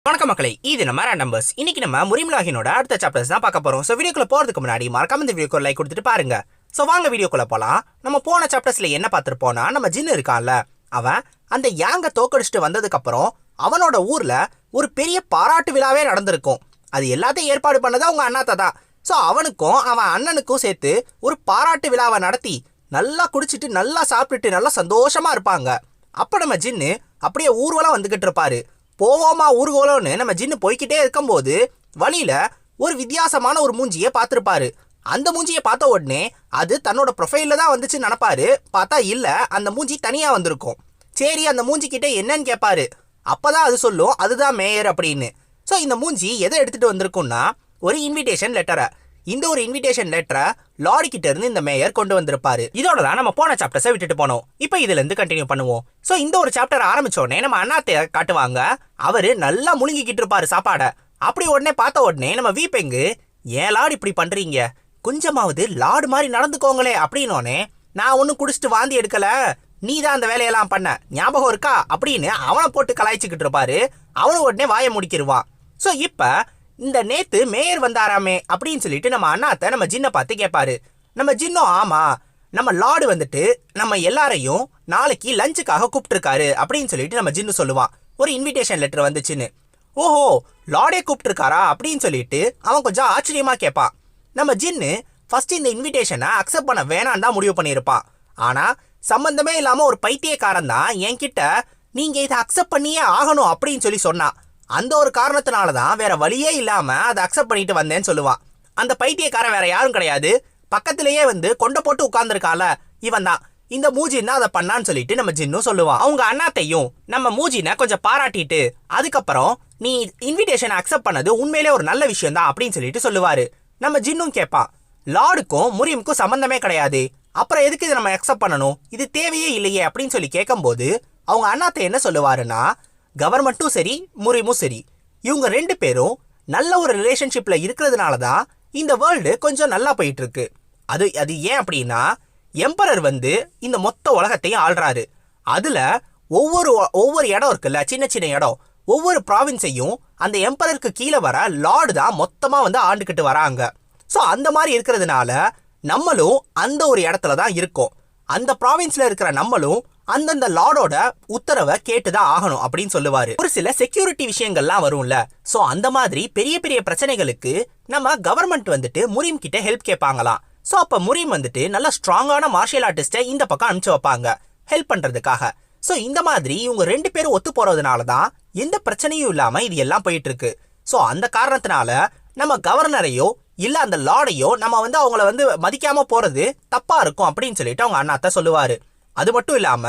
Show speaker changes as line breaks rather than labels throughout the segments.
வணக்கம் மக்களே, இது நம்ம நம்பர்ஸ். இன்னைக்கு நம்ம முரிம்லாகினோட அடுத்த சாப்டர்ஸ் தான் பார்க்க போறோம். ஸோ வீடியோக்குள்ள போறதுக்கு முன்னாடி மறக்காம இந்த வீடியோக்கு லைக் கொடுத்துட்டு பாருங்க. ஸோ வாங்க வீடியோக்குள்ள போலாம். நம்ம போன சாப்டர்ஸ்ல என்ன பார்த்துருப்போம்னா, நம்ம ஜின்னு இருக்கான்ல, அவன் அந்த யாங்க தோக்கடிச்சுட்டு வந்ததுக்கு அப்புறம் அவனோட ஊர்ல ஒரு பெரிய பாராட்டு விழாவே நடந்திருக்கும். அது எல்லாத்தையும் ஏற்பாடு பண்ணதா அவங்க அண்ணாத்த தான். ஸோ அவனுக்கும் அவன் அண்ணனுக்கும் சேர்த்து ஒரு பாராட்டு விழாவை நடத்தி நல்லா குடிச்சிட்டு நல்லா சாப்பிட்டுட்டு நல்லா சந்தோஷமா இருப்பாங்க. அப்ப நம்ம ஜின்னு அப்படியே ஊர்வலம் வந்துகிட்டு இருப்பாரு. போவோமா ஊர்கோலம்னு நம்ம ஜின்னு போய்கிட்டே இருக்கும்போது வழியில ஒரு வித்தியாசமான ஒரு மூஞ்சியை பார்த்துருப்பாரு. அந்த மூஞ்சியை பார்த்த உடனே அது தன்னோட ப்ரொஃபைல்ல தான் வந்துச்சு நினைப்பாரு. பார்த்தா இல்ல, அந்த மூஞ்சி தனியா வந்திருக்கும். சரி, அந்த மூஞ்சி கிட்ட என்னன்னு கேட்பாரு. அப்பதான் அது சொல்லும் அதுதான் மேயர் அப்படின்னு. ஸோ இந்த மூஞ்சி எதை எடுத்துட்டு வந்திருக்கும்னா ஒரு இன்விடேஷன் லெட்டரை. இந்த ஒரு இன்விடேஷன் லெட்டரை லாரி கிட்ட இருந்து இந்த மேயர் கொண்டு வந்திருப்பாரு. இதோட தான் நம்ம போன சாப்டர்ஸை விட்டுட்டு போனோம். இப்போ இதுல இருந்து கண்டினியூ பண்ணுவோம். ஸோ இந்த ஒரு சாப்டர் ஆரம்பிச்சோடனே நம்ம அண்ணாத்தை காட்டுவாங்க. அவரு நல்லா முழுங்கிக்கிட்டு இருப்பாரு சாப்பாடை. அப்படி உடனே பார்த்த உடனே நம்ம வீப்பெங்கு, ஏன் லாடு இப்படி பண்றீங்க, கொஞ்சமாவது லாடு மாதிரி நடந்துக்கோங்களே அப்படின்னோடனே, நான் ஒன்னும் குடிச்சிட்டு வாந்தி எடுக்கல, நீ தான் அந்த வேலையெல்லாம் பண்ண, ஞாபகம் இருக்கா அப்படின்னு அவனை போட்டு கலாய்ச்சிக்கிட்டு இருப்பாரு. அவனு உடனே வாயை முடிக்கிடுவான். ஸோ இப்ப இந்த நேத்து மேயர் வந்தாராமே அப்படின்னு சொல்லிட்டு நம்ம அண்ணாத்த நம்ம ஜின்னை பார்த்து கேட்பாரு. நம்ம ஜின்னும் ஆமா, நம்ம லார்டு வந்துட்டு நம்ம எல்லாரையும் நாளைக்கு லஞ்சுக்காக கூப்பிட்டுருக்காரு அப்படின்னு சொல்லிட்டு நம்ம ஜின்னு சொல்லுவான். ஒரு இன்விடேஷன் லெட்டர் வந்துச்சுன்னு. ஓஹோ, லார்டே கூப்பிட்டுருக்காரா அப்படின்னு சொல்லிட்டு அவன் கொஞ்சம் ஆச்சரியமா கேட்பான். நம்ம ஜின்னு ஃபர்ஸ்ட் இந்த இன்விடேஷனை அக்செப்ட் பண்ண வேணான்னு தான் முடிவு பண்ணியிருப்பான். ஆனா சம்பந்தமே இல்லாம ஒரு பைத்தியக்காரன் தான் என்கிட்ட நீங்க இதை அக்செப்ட் பண்ணியே ஆகணும் அப்படின்னு சொல்லி சொன்னான். அந்த ஒரு காரணத்தினாலதான் வேற வழியே இல்லாம அதை அக்செப்ட் பண்ணிட்டு வந்தேன்னு சொல்லுவான். அந்த பைத்தியக்காரன் வேற யாரும் கிடையாது, பக்கத்திலேயே வந்து கொண்டை போட்டு உட்கார்ந்துருக்கால இவன் தான். இந்த மூஜின்னா அதை பண்ணான்னு சொல்லிட்டு நம்ம ஜின்னும் சொல்லுவான். அவங்க அண்ணாத்தையும் நம்ம மூஜினை கொஞ்சம் பாராட்டிட்டு அதுக்கப்புறம் நீ இன்விடேஷன் அக்செப்ட் பண்ணது உண்மையிலே ஒரு நல்ல விஷயம் தான் அப்படின்னு சொல்லிட்டு சொல்லுவாரு. நம்ம ஜின்னும் கேட்பான், லார்டுக்கும் முரிமுக்கும் சம்பந்தமே கிடையாது, அப்புறம் எதுக்கு இதை நம்ம அக்செப்ட் பண்ணணும், இது தேவையே இல்லையே அப்படின்னு சொல்லி கேட்கும்போது அவங்க அண்ணாத்தை என்ன சொல்லுவாருன்னா, கவர்மெண்ட்டும் சரி முரிமும் சரி இவங்க ரெண்டு பேரும் நல்ல ஒரு ரிலேஷன்ஷிப்ல இருக்கிறதுனால தான் இந்த வேர்ல்டு கொஞ்சம் நல்லா போயிட்டு இருக்கு. அது ஏன் அப்படின்னா, எம்பரர் வந்து இந்த மொத்த உலகத்தையும் ஆள்றாரு. அதுல ஒவ்வொரு இடம் இருக்குல்ல, சின்ன சின்ன இடம், ஒவ்வொரு ப்ராவின்ஸையும் அந்த எம்பரருக்கு கீழே வர லார்டு தான் மொத்தமா வந்து ஆண்டுகிட்டு வராங்க. ஸோ அந்த மாதிரி இருக்கிறதுனால நம்மளும் அந்த ஒரு இடத்துல தான் இருக்கோம். அந்த ப்ராவின்ஸ்ல இருக்கிற நம்மளும் அந்தந்த லார்டோட உத்தரவை கேட்டுதான் ஆகணும் அப்படின்னு சொல்லுவாரு. ஒரு சில செக்யூரிட்டி விஷயங்கள்லாம் வரும்ல, சோ அந்த மாதிரி பெரிய பெரிய பிரச்சனைகளுக்கு நம்ம கவர்மெண்ட் வந்துட்டு முரிம் கிட்ட ஹெல்ப் கேட்பாங்களாம். சோ அப்ப முரிம் வந்துட்டு நல்ல ஸ்ட்ராங்கான மார்ஷியல் ஆர்டிஸ்ட இந்த பக்கம் அனுப்பிச்சு வைப்பாங்க ஹெல்ப் பண்றதுக்காக. சோ இந்த மாதிரி இவங்க ரெண்டு பேரும் ஒத்து போறதுனாலதான் எந்த பிரச்சனையும் இல்லாம இது எல்லாம் போயிட்டு இருக்கு. சோ அந்த காரணத்தினால நம்ம கவர்னரையோ இல்ல அந்த லார்டையோ நம்ம வந்து அவங்கள வந்து மதிக்காம போறது தப்பா இருக்கும் அப்படின்னு சொல்லிட்டு அவங்க அண்ணாத்த சொல்லுவாரு. அது மட்டும் இல்லாம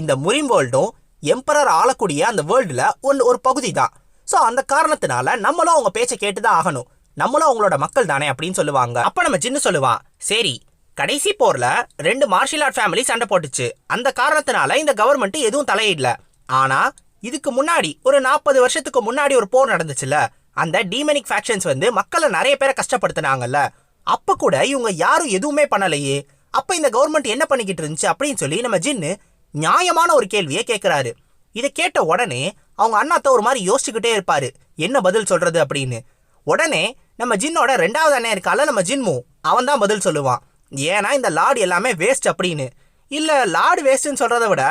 இந்த முரிம் வேர்ல்டும் எம்பரர் ஆளக்கூடிய அந்த வேர்ல்டுல ஒரு பகுதி தான். ஸோ அந்த காரணத்தினால நம்மளும் அவங்க பேச்சை கேட்டுதான் ஆகணும், நம்மளும் அவங்களோட மக்கள் தானே அப்படின்னு சொல்லுவாங்க. அப்ப நம்ம ஜின்னு சொல்லுவான், சரி கடைசி போர்ல 2 மார்ஷியல் ஆர்ட் ஃபேமிலி சண்டை போட்டுச்சு, அந்த காரணத்தினால இந்த கவர்மெண்ட் எதுவும் தலையிடல. ஆனா இதுக்கு முன்னாடி ஒரு 40 வருஷத்துக்கு முன்னாடி ஒரு போர் நடந்துச்சுல, அந்த டீமனிக் ஃபேக்ஷன்ஸ் வந்து மக்களை நிறைய பேரை கஷ்டப்படுத்தினாங்கல்ல, அப்ப கூட இவங்க யாரும் எதுவுமே பண்ணலையே, அப்ப இந்த கவர்மெண்ட் என்ன பண்ணிக்கிட்டு இருந்துச்சு அப்படின்னு சொல்லி நம்ம ஜின்னு நியாயமான ஒரு கேள்வியை கேட்கிறாரு. இதை கேட்ட உடனே அவங்க அண்ணாத்த ஒரு மாதிரி யோசிச்சுக்கிட்டே இருப்பாரு, என்ன பதில் சொல்றது அப்படின்னு. உடனே நம்ம ஜின்னோட 2வது அண்ணன் இருக்கால நம்ம ஜின்மு, அவன் தான் பதில் சொல்லுவான். ஏன்னா இந்த லார்டு எல்லாமே வேஸ்ட் அப்படின்னு. இல்ல, லார்டு வேஸ்ட்னு சொல்றதை விட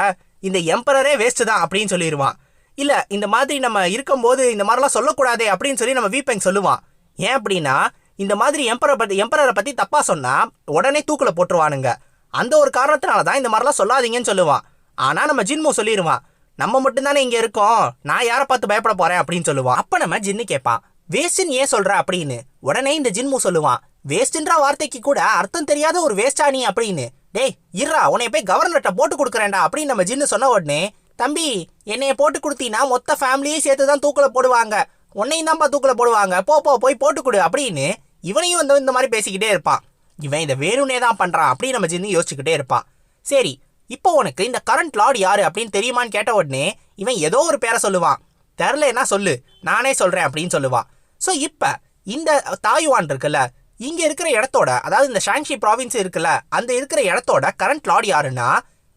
இந்த எம்பரரே வேஸ்ட் தான் அப்படின்னு சொல்லிடுவான். இல்ல, இந்த மாதிரி நம்ம இருக்கும்போது இந்த மாதிரிலாம் சொல்லக்கூடாதே அப்படின்னு சொல்லி நம்ம வீப்பெங் சொல்லுவான். ஏன் அப்படின்னா, இந்த மாதிரி எம்பரரை பத்தி தப்பா சொன்னா உடனே தூக்குல போட்டுருவானுங்க, அந்த ஒரு காரணத்தினாலதான் இந்த மாதிரிலாம் சொல்லாதீங்கன்னு சொல்லுவான். ஆனா நம்ம ஜின்மு சொல்லிடுவான், நம்ம மட்டும்தானே இங்க இருக்கோம், நான் யாரை பார்த்து பயப்பட போறேன் அப்படின்னு சொல்லுவான். அப்ப நம்ம ஜின்னு கேட்பான், வேஸ்ட்னு ஏன் சொல்ற அப்படின்னு. உடனே இந்த ஜின்மு சொல்லுவான், வேஸ்ட்ன்ற வார்த்தைக்கு கூட அர்த்தம் தெரியாத ஒரு வேஸ்டா நீ அப்படின்னு. டேய் இருறா, உன்னைய போய் கவர்னர்கிட்ட போட்டு கொடுக்குறேன்டா அப்படின்னு நம்ம ஜின்னு சொன்ன உடனே, தம்பி என்னைய போட்டு கொடுத்தீங்கன்னா மொத்த ஃபேமிலியும் சேர்த்துதான் தூக்குல போடுவாங்க, உன்னையும் தான்ப்பா தூக்குல போடுவாங்க, போய் போட்டு கொடு அப்படின்னு இவனையும் வந்து இந்த மாதிரி பேசிக்கிட்டே இருப்பான். இவன் இதை வேணும்னே தான் பண்றான் அப்படின்னு நம்ம ஜின்னு யோசிச்சுக்கிட்டே இருப்பான். சரி, இப்போ உனக்கு இந்த கரண்ட் லார்டு யாரு அப்படின்னு தெரியுமான்னு கேட்ட உடனே இவன் ஏதோ ஒரு பேரை சொல்லுவான். தெரிலன்னா சொல்லு, நானே சொல்றேன் அப்படின்னு சொல்லுவான். ஸோ இப்ப இந்த தாய்வான் இருக்குல்ல, இங்க இருக்கிற இடத்தோட, அதாவது இந்த ஷாங்ஷி ப்ராவின்ஸ் இருக்குல்ல, அந்த இருக்கிற இடத்தோட கரண்ட் லார்டு யாருன்னா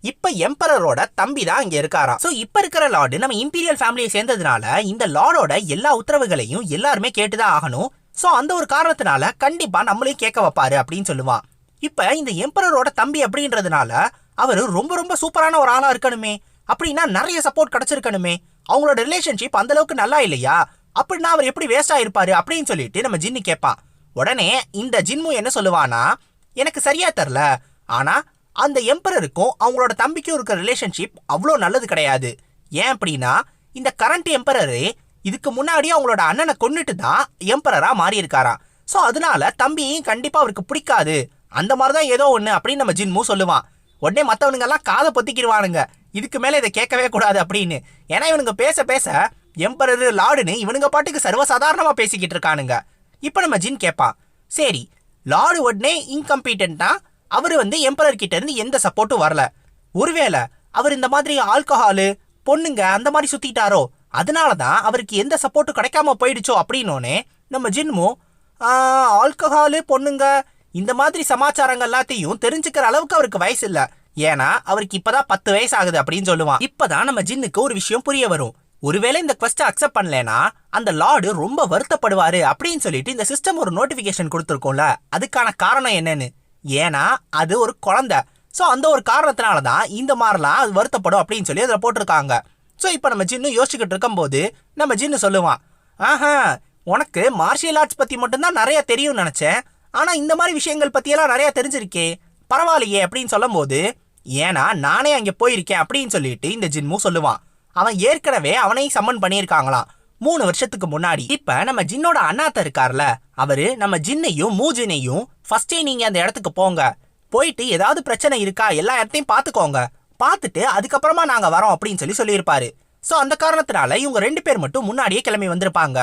இப்ப எம்பரரோட தம்பி தான் இங்க இருக்காராம். சோ இப்ப இருக்கிற லார்டு நம்ம இம்பீரியல் ஃபேமிலியை சேர்ந்ததுனால இந்த லார்டோட எல்லா உத்தரவுகளையும் எல்லாருமே கேட்டுதான் ஆகணும். சோ அந்த ஒரு காரணத்தினால கண்டிப்பா நம்மளையும் கேட்க வைப்பாரு அப்படின்னு சொல்லுவான். இப்ப இந்த எம்பரரோட தம்பி அப்படின்றதுனால அவரு ரொம்ப ரொம்ப சூப்பரான ஒரு ஆளா இருக்கணுமே, அப்படின்னா நிறைய சப்போர்ட் கிடைச்சிருக்கணுமே, அவங்களோட ரிலேஷன்ஷிப் அந்த அளவுக்கு நல்லா இல்லையா, அப்படின்னா அவர் எப்படி வேஸ்டா இருப்பாரு அப்படின்னு சொல்லிட்டு நம்ம ஜின்னு கேட்பான். உடனே இந்த ஜின்மு என்ன சொல்லுவானா, எனக்கு சரியா தெரியல, ஆனா அந்த எம்பரருக்கும் அவங்களோட தம்பிக்கும் இருக்கிற ரிலேஷன்ஷிப் அவ்வளோ நல்லது கிடையாது. ஏன் அப்படின்னா இந்த கரண்ட் எம்பரரு இதுக்கு முன்னாடி அவங்களோட அண்ணனை கொன்னுட்டு தான் எம்பரரா மாறி இருக்காராம். ஸோ அதனால தம்பியும் கண்டிப்பா அவருக்கு பிடிக்காது, அந்த மாதிரிதான் ஏதோ ஒண்ணு அப்படின்னு நம்ம ஜின்மு சொல்லுவான். உடனே மற்றவனுங்க எல்லாம் காதை பொத்திக்கிடுவானுங்க, இதுக்கு மேல இதை கேட்கவே கூடாது அப்படின்னு. ஏன்னா இவனுங்க பேச பேச எம்பரரு லார்டுன்னு இவனுங்க பாட்டுக்கு சர்வசாதாரணமா பேசிக்கிட்டு இருக்கானுங்க. இப்ப நம்ம ஜின் கேட்பான், சரி லார்டு உடனே இன்கம்பீட்டன்ட்னா அவரு எம்பரர் கிட்ட இருந்து எந்த சப்போர்ட்டும் வரல, ஒருவேளை அவர் இந்த மாதிரி ஆல்கஹாலு பொண்ணுங்க அந்த மாதிரி சுத்திட்டாரோ, அதனாலதான் அவருக்கு எந்த சப்போர்ட்டும் கிடைக்காம போயிடுச்சோ அப்படின்னோடனே நம்ம ஜின்மு ஆல்கஹாலு பொண்ணுங்க இந்த மாதிரி சமாச்சாரங்கள் எல்லாத்தையும் தெரிஞ்சுக்கிற அளவுக்கு அவருக்கு வயசு இல்ல, ஏன்னா அவருக்கு இப்பதான் 10 வயசு ஆகுது அப்படின்னு சொல்லுவான். இப்பதான் நம்ம ஜின்னுக்கு ஒரு விஷயம் புரிய வரும். ஒருவேளை இந்த குவெஸ்ட் அக்செப்ட் பண்ணலனா அந்த லார்டு ரொம்ப வருத்தப்படுவாரு அப்படின்னு சொல்லிட்டு இந்த சிஸ்டம் ஒரு நோட்டிபிகேஷன் கொடுத்துருக்கோம்ல, அதுக்கான காரணம் என்னன்னு, ஏன்னா அது ஒரு குழந்தை. ஸோ அந்த ஒரு காரணத்தினாலதான் இந்த மாதிரிலாம் அது வருத்தப்படும் அப்படின்னு சொல்லி அதில் போட்டிருக்காங்க. ஸோ இப்போ நம்ம ஜின்னு யோசிச்சுக்கிட்டு இருக்கும்போது நம்ம ஜின்னு சொல்லுவான், ஆஹா உனக்கு மார்ஷியல் ஆர்ட்ஸ் பத்தி மட்டும்தான் நிறைய தெரியும்னு நினைச்சேன், ஆனா இந்த மாதிரி விஷயங்கள் பத்தியெல்லாம் நிறைய தெரிஞ்சிருக்கே, பரவாயில்லையே அப்படின்னு சொல்லும் போது, ஏன்னா நானே அங்கே போயிருக்கேன் அப்படின்னு சொல்லிட்டு இந்த ஜின்மு சொல்லுவான். அவன் ஏற்கனவே அவனையும் சம்மன் பண்ணியிருக்காங்களாம் 3 வருஷத்துக்கு முன்னாடி. இப்ப நம்ம ஜின்னோட அண்ணாத்த இருக்கார்ல, அவரு நம்ம ஜின்னையும் மூஜினையும் ஃபர்ஸ்டே நீங்க அந்த இடத்துக்கு போங்க, போயிட்டு ஏதாவது பிரச்சனை இருக்கா எல்லா இடத்தையும் பாத்துக்கோங்க, பார்த்துட்டு அதுக்கப்புறமா நாங்க வரோம் அப்படின்னு சொல்லியிருப்பாரு. சோ அந்த காரணத்தினால இவங்க 2 பேர் மட்டும் முன்னாடியே கிளம்பி வந்திருப்பாங்க.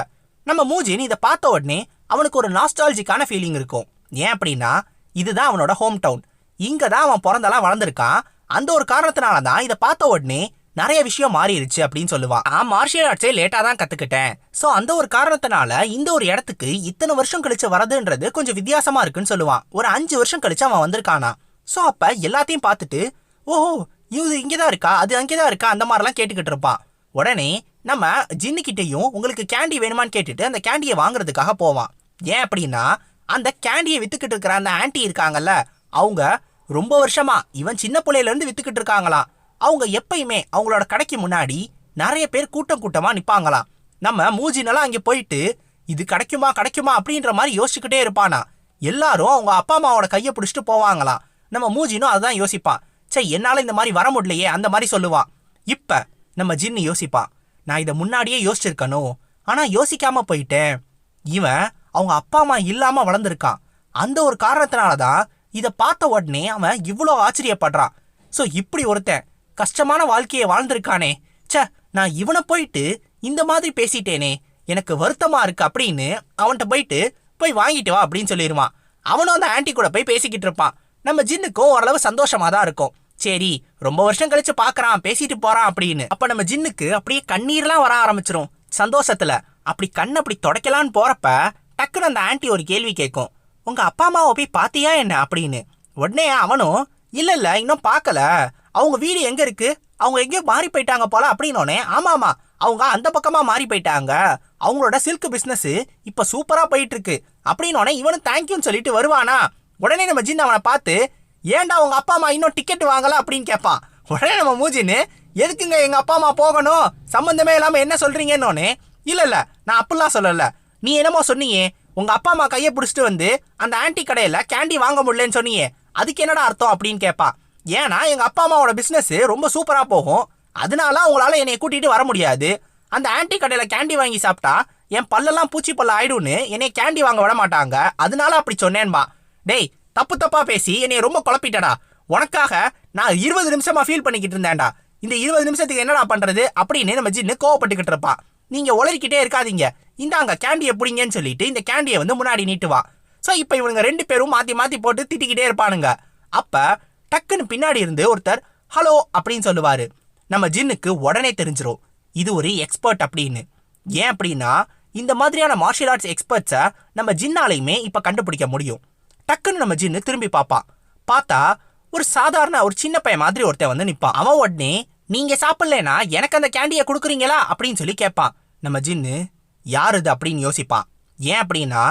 நம்ம மூஜின் இதை பார்த்த உடனே அவனுக்கு ஒரு நாஸ்டாலஜிக்கான ஃபீலிங் இருக்கும். ஏன் அப்படின்னா இதுதான் அவனோட ஹோம் டவுன், இங்க தான் அவன் பிறந்தெல்லாம் வளர்ந்துருக்கான். அந்த ஒரு காரணத்தினால தான் இதை பார்த்த உடனே நிறைய விஷயம் மாறிடுச்சு அப்படின்னு சொல்லுவான். மார்ஷியல் ஆர்ட்ஸே லேட்டா தான் கத்துக்கிட்டேன், சோ அந்த ஒரு காரணத்தினால இந்த ஒரு இடத்துக்கு இத்தனை வருஷம் கழிச்சு வரதுன்றது கொஞ்சம் வித்தியாசமா இருக்குன்னு சொல்லுவான். ஒரு 5 வருஷம் கழிச்சு அவன் வந்திருக்கானா. சோ அப்ப எல்லாத்தையும் பார்த்துட்டு ஓஹோ இது இங்கதான் இருக்கா அது அங்கேதான் இருக்கா அந்த மாதிரிலாம் கேட்டுக்கிட்டு இருப்பான். உடனே நம்ம ஜின்னுக்கிட்டையும் உங்களுக்கு கேண்டி வேணுமான்னு கேட்டுட்டு அந்த கேண்டியை வாங்குறதுக்காக போவான். ஏன் அப்படின்னா அந்த கேண்டியை வித்துக்கிட்டு இருக்கிற அந்த ஆன்டி இருக்காங்கல்ல, அவங்க ரொம்ப வருஷமா இவன் சின்ன பிள்ளையில இருந்து வித்துக்கிட்டு இருக்காங்களாம். அவங்க எப்பயுமே அவங்களோட கடைக்கு முன்னாடி நிறைய பேர் கூட்டம் கூட்டமா நிப்பாங்களாம். நம்ம மூஜினெல்லாம் அங்கே போயிட்டு இது கிடைக்குமா கிடைக்குமா அப்படின்ற மாதிரி யோசிச்சுக்கிட்டே இருப்பானா. எல்லாரும் அவங்க அப்பா அம்மாவோட கையை பிடிச்சிட்டு போவாங்களாம். நம்ம மூஜினும் அதுதான் யோசிப்பான், சே என்னால இந்த மாதிரி வர முடியலையே அந்த மாதிரி சொல்லுவான். இப்ப நம்ம ஜின்னு யோசிப்பான், நான் இதை முன்னாடியே யோசிச்சிருக்கணும், ஆனா யோசிக்காம போயிட்டேன். இவன் அவங்க அப்பா அம்மா இல்லாம வளர்ந்துருக்கான், அந்த ஒரு காரணத்தினாலதான் இதை பார்த்த உடனே அவன் இவ்வளோ ஆச்சரியப்படுறான். ஸோ இப்படி ஒருத்தன் கஷ்டமான வாழ்க்கையை வாழ்ந்திருக்கானே, சே நான் இவனை போயிட்டு இந்த மாதிரி பேசிட்டேனே எனக்கு வருத்தமா இருக்கு அப்படின்னு அவன்கிட்ட போயிட்டு போய் வாங்கிட்டு வா அப்படின்னு சொல்லிடுவான். அவனும் அந்த ஆன்டி கூட போய் பேசிக்கிட்டு இருப்பான். நம்ம ஜின்னுக்கும் ஓரளவு சந்தோஷமா தான் இருக்கும், சரி ரொம்ப வருஷம் கழிச்சு பாக்குறான் பேசிட்டு போறான் அப்படின்னு. அப்ப நம்ம ஜின்னுக்கு அப்படியே கண்ணீர்லாம் வர ஆரம்பிச்சிரும் சந்தோஷத்துல. அப்படி கண் அப்படி தொடக்கலான்னு போறப்ப டக்குன்னு அந்த ஆன்டி ஒரு கேள்வி கேட்கும், உங்க அப்பா அம்மாவை போய் பாத்தியா என்ன அப்படின்னு. உடனே அவனும் இல்ல இல்ல இன்னும் பார்க்கல, அவங்க வீடு எங்க இருக்கு, அவங்க எங்கேயோ மாறி போயிட்டாங்க போல அப்படின்னோடனே, ஆமாமா அவங்க அந்த பக்கமா மாறி போயிட்டாங்க, அவங்களோட சில்க் பிசினஸ் இப்ப சூப்பரா போயிட்டு இருக்கு அப்படின்னோடனே இவனும் தேங்க்யூன்னு சொல்லிட்டு வருவானா. உடனே நம்ம ஜின் அவனை பார்த்து ஏன்டா உங்க அப்பா அம்மா இன்னும் டிக்கெட் வாங்கல அப்படின்னு கேட்பான். உடனே நம்ம மூஜின்னு எதுக்குங்க எங்க அப்பா அம்மா போகணும், சம்பந்தமே இல்லாம என்ன சொல்றீங்கன்னொன்னே, இல்ல இல்ல நான் அப்படிலாம் சொல்லல, நீ என்னமோ சொன்னியே உங்க அப்பா அம்மா கையை பிடிச்சிட்டு அந்த ஆன்டி கடையில கேண்டி வாங்க முடியலன்னு சொன்னியே, அதுக்கு என்னடா அர்த்தம் அப்படின்னு கேட்பான். ஏன்னா எங்க அப்பா அம்மாவோட பிசினஸ் ரொம்ப சூப்பரா போகும், அதனால அவங்களால என்னை கூட்டிட்டு வர முடியாது, அந்த ஆன்டி கடையில கேண்டி வாங்கி சாப்பிட்டா என் பல்லெல்லாம் பூச்சி பல்ல ஆயிடும்னு என்னை கேண்டி வாங்க விட மாட்டாங்க, அதனால அப்படி சொன்னேன்பா. டேய் தப்பு தப்பா பேசி என்னை ரொம்ப குழப்பிட்டடா, உனக்காக நான் 20 நிமிஷமா ஃபீல் பண்ணிக்கிட்டு இருந்தேன்டா, இந்த 20 நிமிஷத்துக்கு என்னடா பண்றது அப்படின்னு நம்ம ஜின்னு கோவப்பட்டுக்கிட்டு இருப்பான். நீங்க உளறிக்கிட்டே இருக்காதீங்க, இந்தாங்க கேண்டியை பிடிங்கன்னு சொல்லிட்டு இந்த கேண்டியை முன்னாடி நீட்டுவான். ஸோ இப்போ இவனுங்க 2 பேரும் மாத்தி மாத்தி போட்டு திட்டிக்கிட்டே இருப்பானுங்க. அப்ப டக்குன்னு பின்னாடி இருந்து ஒருத்தர் ஹலோ அப்படின்னு சொல்லுவாரு. நம்ம ஜின்னுக்கு உடனே தெரிஞ்சிரும் இது ஒரு எக்ஸ்பர்ட் அப்படின்னு. ஏன் அப்படின்னா இந்த மாதிரியான மார்ஷியல் ஆர்ட்ஸ் எக்ஸ்பர்ட்ஸை நம்ம ஜின்னாலையுமே இப்ப கண்டுபிடிக்க முடியும். டக்குன்னு நம்ம ஜின்னு திரும்பி பார்ப்பான். பார்த்தா ஒரு சாதாரண ஒரு சின்ன பையன் மாதிரி ஒருத்தன் வந்து நிப்பான். அவன் உடனே நீங்க சாப்பிடலனா எனக்கு அந்த கேண்டியை கொடுக்குறீங்களா அப்படின்னு சொல்லி கேட்பான். நம்ம ஜின்னு யார் இது அப்படின்னு யோசிப்பான். ஏன் அப்படின்னா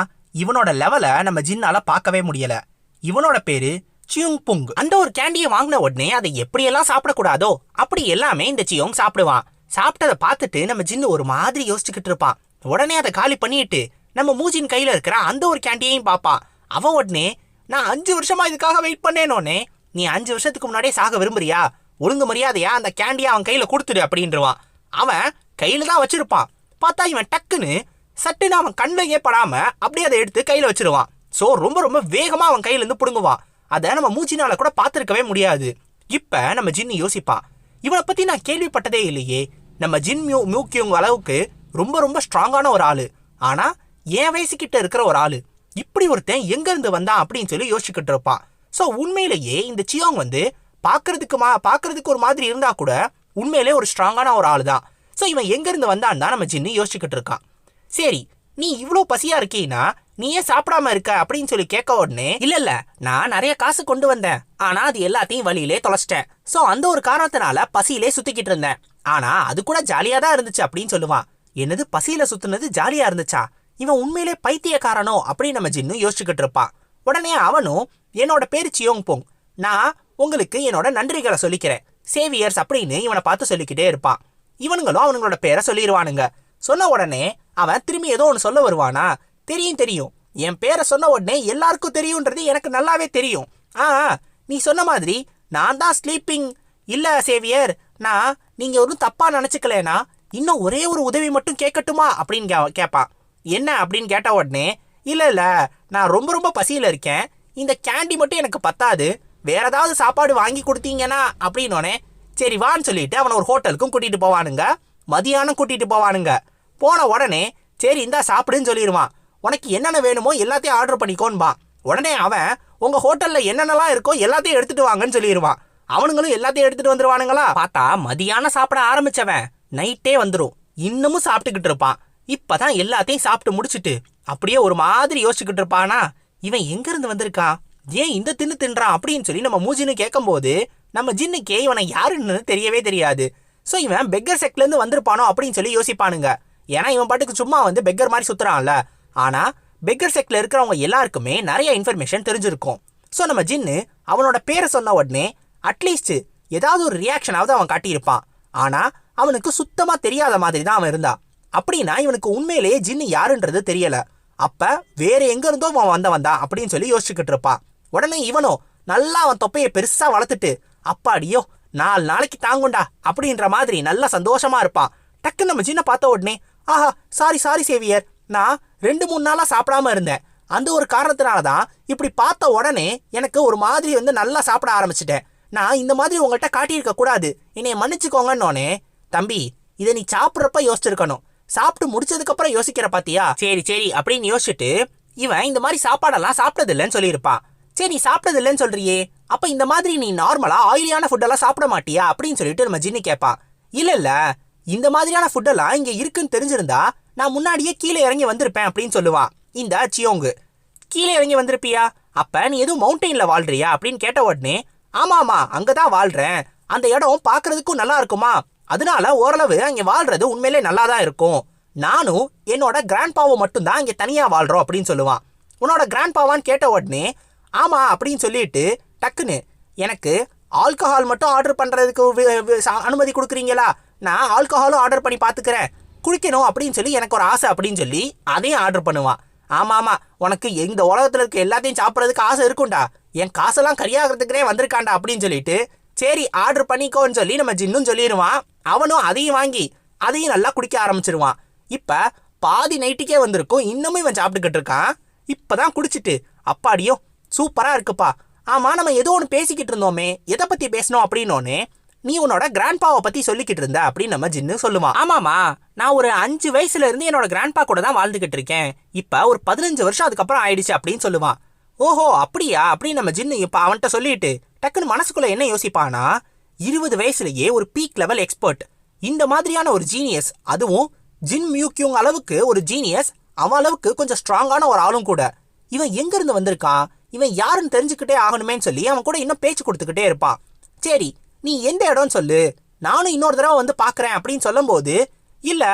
இவனோட லெவலை நம்ம ஜின்னால பார்க்கவே முடியல. இவனோட பேரு சியோங் புங். அந்த ஒரு கேண்டியை வாங்கின உடனே அதை எப்படியெல்லாம் சாப்பிடக்கூடாதோ அப்படி எல்லாமே இந்த சியோங் சாப்பிடுவான். சாப்பிட்டதை பார்த்துட்டு நம்ம ஜின்னு ஒரு மாதிரி யோசிச்சுக்கிட்டு இருப்பான். உடனே அதை காலி பண்ணிட்டு நம்ம மூஜின் கையில இருக்கிற அந்த ஒரு கேண்டியையும் பார்ப்பான். அவன் உடனே நான் 5 வருஷமா இதுக்காக வெயிட் பண்ணேனோனே, நீ 5 வருஷத்துக்கு முன்னாடியே சாக விரும்புறியா, ஒழுங்கு மரியாதையா அந்த கேண்டியை அவன் கையில கொடுத்துடு அப்படின்றான். அவன் கையில தான் வச்சிருப்பான். பார்த்தா இவன் டக்குன்னு சட்டுன்னு அவன் கண்ணிலே படாம அப்படியே அதை எடுத்து கையில வச்சிருவான். ஸோ ரொம்ப ரொம்ப வேகமா அவன் கையில இருந்து புடுங்குவான். அதை நம்ம மூச்சினால கூட பார்த்துருக்கவே முடியாது. இப்ப நம்ம ஜின்னு யோசிப்பான், இவனை பத்தி நான் கேள்விப்பட்டதே இல்லையே. நம்ம ஜின் மியூக்கியோங் அளவுக்கு ரொம்ப ரொம்ப ஸ்ட்ராங்கான ஒரு ஆளு, ஆனா என் வயசுக்கிட்ட இருக்கிற ஒரு ஆளு, இப்படி ஒருத்தன் எங்க இருந்து வந்தான் அப்படின்னு சொல்லி யோசிச்சுக்கிட்டு இருப்பான். ஸோ உண்மையிலேயே இந்த சியோங் வந்து பார்க்கறதுக்கு ஒரு மாதிரி இருந்தா கூட உண்மையிலே ஒரு ஸ்ட்ராங்கான ஒரு ஆளு தான். ஸோ இவன் எங்க இருந்து வந்தான்னு தான் நம்ம ஜின்னு யோசிச்சுக்கிட்டு இருக்கான். சரி, நீ இவ்வளோ பசியா இருக்கீன்னா நீ ஏன் சாப்பிடாம இருக்க அப்படின்னு சொல்லி கேட்க உடனே, இல்ல நான் நிறைய காசு கொண்டு வந்தேன், ஆனா அது எல்லாத்தையும் வழியிலே தொலைச்சிட்டேன். ஸோ அந்த ஒரு காரணத்தினால பசியிலே சுத்திக்கிட்டு இருந்தேன், ஆனா அது கூட ஜாலியா தான் இருந்துச்சு அப்படின்னு சொல்லுவான். என்னது, பசியில சுத்துனது ஜாலியா இருந்துச்சா? இவன் உண்மையிலே பைத்தியக்காரனோ அப்படின்னு நம்ம ஜின்னு யோசிச்சுக்கிட்டு இருப்பான். உடனே அவனும் என்னோட பேரு சியோங் புங், நான் உங்களுக்கு என்னோட நன்றிகளை சொல்லிக்கிறேன் சேவியர்ஸ் அப்படின்னு இவனை பார்த்து சொல்லிக்கிட்டே இருப்பான். இவனுங்களும் அவனுங்களோட பேரை சொல்லிடுவானுங்க. சொன்ன உடனே அவன் திரும்பி ஏதோ ஒன்று சொல்ல வருவானா, தெரியும் என் பேரை சொன்ன உடனே எல்லாருக்கும் தெரியும்ன்றது எனக்கு நல்லாவே தெரியும். நீ சொன்ன மாதிரி நான் தான் ஸ்லீப்பிங் இல்ல சேவியர், நான் நீங்க ஒன்றும் தப்பா நினைச்சுக்கலனா இன்னும் ஒரே ஒரு உதவி மட்டும் கேட்கட்டுமா அப்படின்னு கேட்பான். என்ன அப்படின்னு கேட்ட உடனே, இல்ல நான் ரொம்ப ரொம்ப பசியில இருக்கேன், இந்த கேண்டி மட்டும் எனக்கு பத்தாது, வேற ஏதாவது சாப்பாடு வாங்கி கொடுத்தீங்கன்னா அப்படின்னோடனே, சரி வான்னு சொல்லிட்டு அவனை ஒரு ஹோட்டலுக்கும் கூட்டிட்டு போவானுங்க. மதியானம் கூட்டிட்டு போவானுங்க. போன உடனே சரி இந்தா சாப்பிடுன்னு சொல்லிடுவான். உனக்கு என்னென்ன வேணுமோ எல்லாத்தையும் ஆர்டர் பண்ணிக்கோன்பா. உடனே அவன் உங்க ஹோட்டல்ல என்னென்னலாம் இருக்கோ எல்லாத்தையும் எடுத்துட்டு வாங்கன்னு சொல்லிடுவான். அவனுங்களும் எல்லாத்தையும் எடுத்துட்டு வந்துருவானுங்களா. பார்த்தா மதியானம் சாப்பிட ஆரம்பிச்சவன் நைட்டே வந்துடும், இன்னமும் சாப்பிட்டுக்கிட்டு இருப்பான். இப்பதான் எல்லாத்தையும் சாப்பிட்டு முடிச்சுட்டு அப்படியே ஒரு மாதிரி யோசிச்சுக்கிட்டு இருப்பானா, இவன் எங்க இருந்து வந்திருக்கான், ஏன் இந்த தின்றான் அப்படின்னு சொல்லி நம்ம மூஜின்னு கேட்கும் போது நம்ம ஜின்னுக்கே இவனை யாருன்னு தெரியவே தெரியாது. ஸோ இவன் பெக்கர் செக்ல இருந்து வந்திருப்பானோ அப்படின்னு சொல்லி யோசிப்பானுங்க. ஏன்னா இவன் பாட்டுக்கு சும்மா வந்து பெக்கர் மாதிரி சுத்துறான்ல. ஆனா பெக்கர் செக்ல இருக்கிறவங்க எல்லாருக்குமே நிறைய இன்ஃபர்மேஷன் தெரிஞ்சிருக்கும். ஸோ நம்ம ஜின்னு அவனோட பேரை சொன்ன உடனே அட்லீஸ்ட் ஏதாவது ஒரு ரியாக்ஷனாவது அவன் காட்டியிருப்பான். ஆனா அவனுக்கு சுத்தமா தெரியாத மாதிரி தான் அவன் இருந்தான். அப்படின்னா இவனுக்கு உண்மையிலேயே ஜின்னு யாருன்றது தெரியல. அப்ப வேற எங்க இருந்தோ அவன் வந்தான் அப்படின்னு சொல்லி யோசிச்சுக்கிட்டு இருப்பான். உடனே இவனோ நல்லா அவன் தொப்பையை பெருசா வளர்த்துட்டு, அப்பாடியோ 4 நாளைக்கு தாங்குண்டா அப்படின்ற மாதிரி நல்லா சந்தோஷமா இருப்பான். டக்குன்னு நம்ம ஜின்னை பார்த்த உடனே, ஆஹா சாரி சேவியர், நான் 2-3 நாளா சாப்பிடாம இருந்தேன், அந்த ஒரு காரணத்தினாலதான் இப்படி பார்த்த உடனே எனக்கு ஒரு மாதிரி வந்து நல்லா சாப்பிட ஆரம்பிச்சிட்டேன், நான் இந்த மாதிரி உங்கள்கிட்ட காட்டியிருக்க கூடாது, என்னைய மன்னிச்சுக்கோங்கன்னோனே, தம்பி இதை நீ சாப்பிட்றப்ப யோசிச்சிருக்கணும், சாப்பிட்டு முடிச்சதுக்கு அப்புறம் யோசிக்கிற பாத்தியா, சரி அப்படின்னு யோசிச்சுட்டு இவன் இந்த மாதிரி சாப்பாடெல்லாம் சாப்பிட்டது இல்லைன்னு சொல்லியிருப்பான். சரி நீ சாப்பிட்டது இல்லைன்னு சொல்றியே, அப்ப இந்த மாதிரி நீ நார்மலா ஆயிலியான ஃபுட்டெல்லாம் சாப்பிட மாட்டியா அப்படின்னு சொல்லிட்டு நம்ம ஜின்னு கேட்பான். இல்ல இந்த மாதிரியான ஃபுட்டெல்லாம் இங்க இருக்குன்னு தெரிஞ்சிருந்தா நான் முன்னாடியே கீழே இறங்கி வந்திருப்பேன் அப்படின்னு சொல்லுவான் இந்த சியோங்கு. கீழே இறங்கி வந்திருப்பியா, அப்ப நீ எதுவும் மவுண்டெயின்ல வாழ்றியா அப்படின்னு கேட்ட உடனே, ஆமா அங்கதான் வாழ்றேன், அந்த இடம் பாக்குறதுக்கும் நல்லா இருக்குமா, அதனால ஓரளவு அங்க வாழ்றது உண்மையிலே நல்லா தான் இருக்கும், நானும் என்னோட கிராண்ட்பாவும் மட்டும்தான் இங்க தனியா வாழ்றோம் அப்படின்னு சொல்லுவான். உன்னோட கிராண்ட்பாவான்னு கேட்ட உடனே ஆமா அப்படின்னு சொல்லிட்டு டக்குன்னு எனக்கு ஆல்கஹால் மட்டும் ஆர்டர் பண்றதுக்கு அனுமதி கொடுக்குறீங்களா, நான் ஆல்கஹாலும் ஆர்டர் பண்ணி பாத்துக்கிறேன், குடிக்கணும் அப்படின்னு சொல்லி எனக்கு ஒரு ஆசை அப்படின்னு சொல்லி அதையும் ஆர்டர் பண்ணுவான். ஆமா உனக்கு இந்த உலகத்துல இருக்க எல்லாத்தையும் சாப்பிட்றதுக்கு ஆசை இருக்கும்டா, என் காசெல்லாம் கரியாகிறதுக்குனே வந்திருக்காண்டா அப்படின்னு சொல்லிட்டு சரி ஆர்டர் பண்ணிக்கோன்னு சொல்லி நம்ம ஜின்னும் சொல்லிடுவான். அவனும் அதையும் வாங்கி அதையும் நல்லா குடிக்க ஆரம்பிச்சிருவான். இப்ப பாதி நைட்டுக்கே வந்திருக்கும், இன்னமும் இவன் சாப்பிட்டுக்கிட்டு இருக்கான். இப்பதான் குடிச்சிட்டு, அப்பாடியோ சூப்பரா இருக்குப்பா, ஆமா நம்ம ஏதோ ஒன்று பேசிக்கிட்டு இருந்தோமே, எதை பத்தி பேசணும் அப்படின்னோடனே, நீ உன்னோட கிராண்ட்பாவை பத்தி சொல்லிக்கிட்டு இருந்த அப்படின்னு நம்ம ஜின்னு சொல்லுவான். ஆமாமா நான் ஒரு 5 வயசுல இருந்து என்னோட கிராண்ட்பா கூட தான் வாழ்ந்துகிட்டு இருக்கேன், இப்ப ஒரு 15 வருஷம் அதுக்கப்புறம் ஆயிடுச்சு அப்படின்னு சொல்லுவான். ஓஹோ அப்படியா அப்படின்னு நம்ம ஜின்னு இப்ப அவன்கிட்ட சொல்லிட்டு டக்குன்னு மனசுக்குள்ள என்ன யோசிப்பானா, 20 வயசுலயே ஒரு பீக் லெவல் எக்ஸ்பர்ட், இந்த மாதிரியான ஒரு ஜீனியஸ், அதுவும் ஜின் மியூக்கியோங் அளவுக்கு ஒரு ஜீனியஸ், அவன் அளவுக்கு கொஞ்சம் ஸ்ட்ராங்கான ஒரு ஆளும் கூட, இவன் எங்க இருந்து வந்திருக்கான், இவன் யாருன்னு தெரிஞ்சுக்கிட்டே ஆகணுமேன்னு சொல்லி அவன் கூட இன்னும் பேச்சு கொடுத்துக்கிட்டே இருப்பான். சரி, நீ எந்த இடம்னு சொல்லு, நானும் இன்னொரு தடவை வந்து பாக்குறேன் அப்படின்னு சொல்லும் போது, இல்ல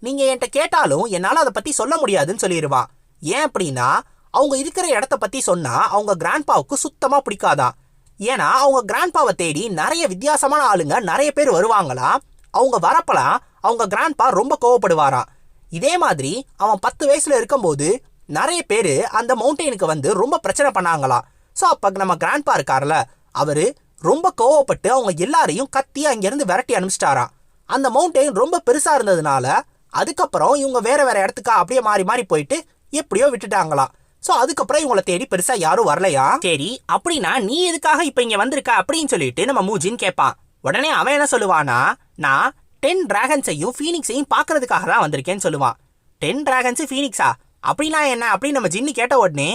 நீங்க என்கிட்ட கேட்டாலும் என்னால அதை பத்தி சொல்ல முடியாதுன்னு சொல்லிடுவான். ஏன் அப்படின்னா அவங்க இருக்கிற இடத்த பத்தி சொன்னா அவங்க கிராண்ட்பாவுக்கு சுத்தமா பிடிக்காதான். ஏன்னா அவங்க கிராண்ட்பாவை தேடி நிறைய வித்தியாசமான ஆளுங்க நிறைய பேர் வருவாங்களாம். அவங்க வரப்பலாம் அவங்க கிராண்ட்பா ரொம்ப கோவப்படுவாராம். இதே மாதிரி அவன் 10 வயசுல இருக்கும்போது நிறைய பேர் அந்த மவுண்டெயினுக்கு வந்து ரொம்ப பிரச்சனை பண்ணாங்களாம். ஸோ அப்ப நம்ம கிராண்ட்பா இருக்கார்ல, அவரு ரொம்ப கோவப்பட்டு அவங்க எல்லாரையும் கத்தி அங்கிருந்து விரட்டி அனுப்பிச்சிட்டாராம். அந்த மவுண்டெயின் ரொம்ப பெருசா இருந்ததுனால அதுக்கப்புறம் இவங்க வேற வேற இடத்துக்கா அப்படியே மாறி மாறி போயிட்டு எப்படியோ விட்டுட்டாங்களாம். ஸோ அதுக்கப்புறம் இவங்களை தேடி பெருசா யாரும் வரலையா. சரி, அப்படின்னா நீ எதுக்காக இப்ப இங்க வந்திருக்க அப்படின்னு சொல்லிட்டு நம்ம மூஜின் கேட்பான். உடனே அவன் என்ன சொல்லுவானா, நான் 10 டிராகன்ஸையும் ஃபீனிக்ஸையும் பாக்குறதுக்காக தான் வந்திருக்கேன்னு சொல்லுவான். 10 டிராகன்ஸ் ஃபீனிக்ஸா அப்படின்னா என்ன அப்படின்னு நம்ம ஜின்னு கேட்ட உடனே,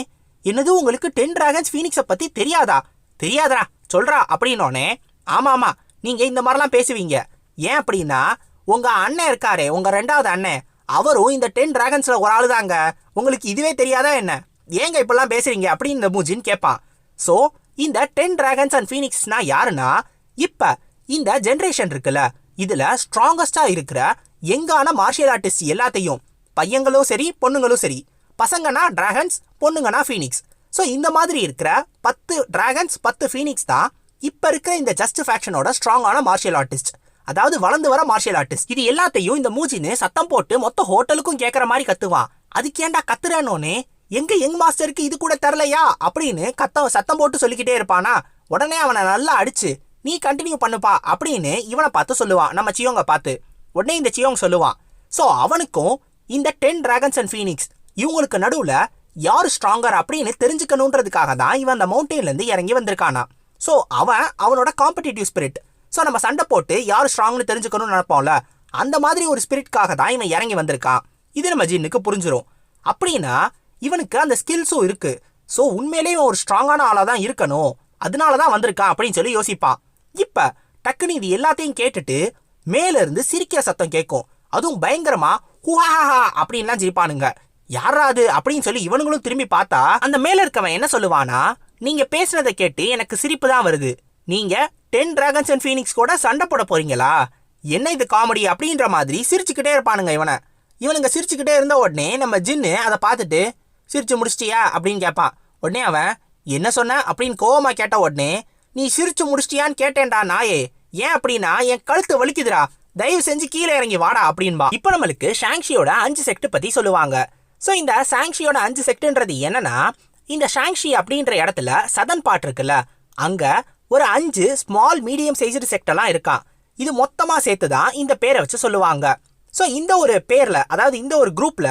என்னது உங்களுக்கு 10 டிராகன்ஸ் ஃபீனிக்ஸை பத்தி தெரியாதா? தெரியாதா சொல்றா அப்படின்னோடனே, ஆமா ஆமா நீங்க இந்த மாதிரிலாம் பேசுவீங்க. ஏன் அப்படின்னா உங்க அண்ணன் இருக்காரே, உங்க 2வது அண்ணன், அவரும் இந்த 10 டிராகன்ஸ்ல ஒரு ஆளு தாங்க. உங்களுக்கு இதுவே தெரியாதா என்ன? ஏங்க இப்பெல்லாம் பேசுறீங்க அப்படின்னு இந்த மூஜின் கேட்பான். ஸோ இந்த 10 டிராகன்ஸ் அண்ட் ஃபீனிக்ஸ்னா யாருன்னா, இப்ப இந்த ஜென்ரேஷன் இருக்குல்ல, இதுல ஸ்ட்ராங்கஸ்டா இருக்கிற எங்கான மார்ஷியல் ஆர்டிஸ்ட் எல்லாத்தையும், பையங்களும் சரி பொண்ணுங்களும் சரி, பசங்கன்னா டிராகன்ஸ், பொண்ணுங்கன்னா ஃபீனிக்ஸ். ஸோ இந்த மாதிரி இருக்கிற 10 டிராகன்ஸ் 10 ஃபீனிக்ஸ் தான் இப்ப இருக்கிற இந்த ஜஸ்ட் ஃபேக்ஷனோட ஸ்ட்ராங்கான மார்ஷியல் ஆர்டிஸ்ட், அதாவது வளர்ந்து வர மார்ஷியல் ஆர்டிஸ்ட். இது எல்லாத்தையும் இந்த மூஜின்னு சத்தம் போட்டு மொத்த ஹோட்டலுக்கும் கேட்கற மாதிரி கத்துவான். அதுக்கு ஏன்டா கத்துறனோனே, எங்க யங் மாஸ்டருக்கு இது கூட தரலையா அப்படின்னு சத்தம் போட்டு சொல்லிக்கிட்டே இருப்பானா. உடனே அவனை நல்லா அடிச்சு, நீ கண்டினியூ பண்ணுப்பா அப்படின்னு இவனை பார்த்து சொல்லுவான், நம்ம சியோங்க பார்த்து. உடனே இந்த சியோங் சொல்லுவான், ஸோ அவனுக்கும் இந்த 10 டிராகன்ஸ் அண்ட் ஃபீனிக்ஸ் இவங்களுக்கு நடுவுல யாரு ஸ்ட்ராங்கர் அப்படின்னு தெரிஞ்சுக்கணுன்றதுக்காக தான் இவன் அந்த மவுண்டெயின்ல இருந்து இறங்கி வந்திருக்கானா. ஸோ அவனோட காம்படிட்டிவ் ஸ்பிரிட், ஸோ நம்ம சண்டை போட்டு யார் ஸ்ட்ராங்னு தெரிஞ்சுக்கணும்னு நினைப்போம்ல, அந்த மாதிரி ஒரு ஸ்பிரிட்காக தான் இவன் இறங்கி வந்திருக்கான். இது நம்ம ஜின்னுக்கு புரிஞ்சிடும். அப்படின்னா இவனுக்கு அந்த ஸ்கில்ஸும் இருக்கு. ஸோ உண்மையிலேயே ஒரு ஸ்ட்ராங்கான ஆளா தான் இருக்கணும், அதனாலதான் வந்திருக்கான் அப்படின்னு சொல்லி யோசிப்பான். இப்ப டக்குன்னு இது எல்லாத்தையும் கேட்டுட்டு மேல இருந்து சிரிக்கிற சத்தம் கேட்கும். அதுவும் பயங்கரமா ஹுஹாஹா அப்படின்லாம் சிரிப்பானுங்க. யாராது அப்படின்னு சொல்லி இவனுங்களும் திரும்பி பார்த்தா அந்த மேல இருக்கவன் என்ன சொல்லுவானா, நீங்க பேசுனதை கேட்டு எனக்கு சிரிப்பு தான் வருது. நீங்க 10 டிராகன்ஸ் அண்ட் ஃபீனிக்ஸ் கூட சண்டை போட போறீங்களா? என்ன இது காமெடி அப்படின்ற மாதிரி சிரிச்சுக்கிட்டே இருப்பானுங்க இவனுங்க சிரிச்சுக்கிட்டே இருந்த உடனே நம்ம ஜின்னு அதை பார்த்துட்டு, சிரிச்சு முடிச்சிட்டியா அப்படின்னு கேட்பான். உடனே அவன் என்ன சொன்ன அப்படின்னு கோவமா கேட்ட உடனே, நீ சிரிச்சு முடிச்சிட்டியான்னு கேட்டேன்டா நாயே, ஏன் அப்படின்னா என் கழுத்து வலிக்குதுடா, தயவு செஞ்சு கீழே இறங்கி வாடா அப்படின்பா. இப்போ நம்மளுக்கு ஷாங்ஷியோட 5 செக்ட் பத்தி சொல்லுவாங்க. ஸோ இந்த ஷாங்ஷியோட 5 செக்ட்ன்றது என்னன்னா, இந்த ஷாங்ஷி அப்படின்ற இடத்துல சதன் பார்ட் இருக்குல்ல, அங்க ஒரு 5 ஸ்மால் மீடியம் சைஸ்டு செக்டெல்லாம் இருக்கான். இது மொத்தமா சேர்த்து தான் இந்த பேரை வச்சு சொல்லுவாங்க. ஸோ இந்த ஒரு பேர்ல, அதாவது இந்த ஒரு குரூப்ல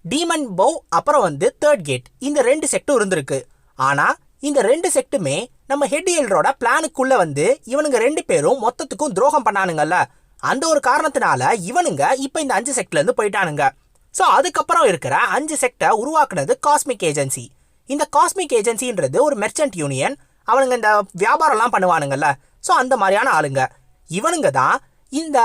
டீமன் போ அப்புறம் வந்து 3rd கேட், இந்த 2 செக்டும் இருந்திருக்கு. ஆனா இந்த 2 செக்டுமே நம்ம ஹெட் எல்டரோட பிளானுக்குள்ள வந்து இவனுங்க 2 பேரும் மொத்தத்துக்கும் துரோகம் பண்ணானுங்கல்ல, அந்த ஒரு காரணத்தினால இவனுங்க இப்ப இந்த 5 செக்ட்ல இருந்து போயிட்டானுங்க. ஸோ அதுக்கப்புறம் இருக்கிற 5 செக்டை உருவாக்குனது காஸ்மிக் ஏஜென்சி. இந்த காஸ்மிக் ஏஜென்சின்றது ஒரு மெர்ச்சன்ட் யூனியன். அவனுங்க இந்த வியாபாரம்லாம் பண்ணுவானுங்கல்ல, ஸோ அந்த மாதிரியான ஆளுங்க. இவனுங்க தான் இந்த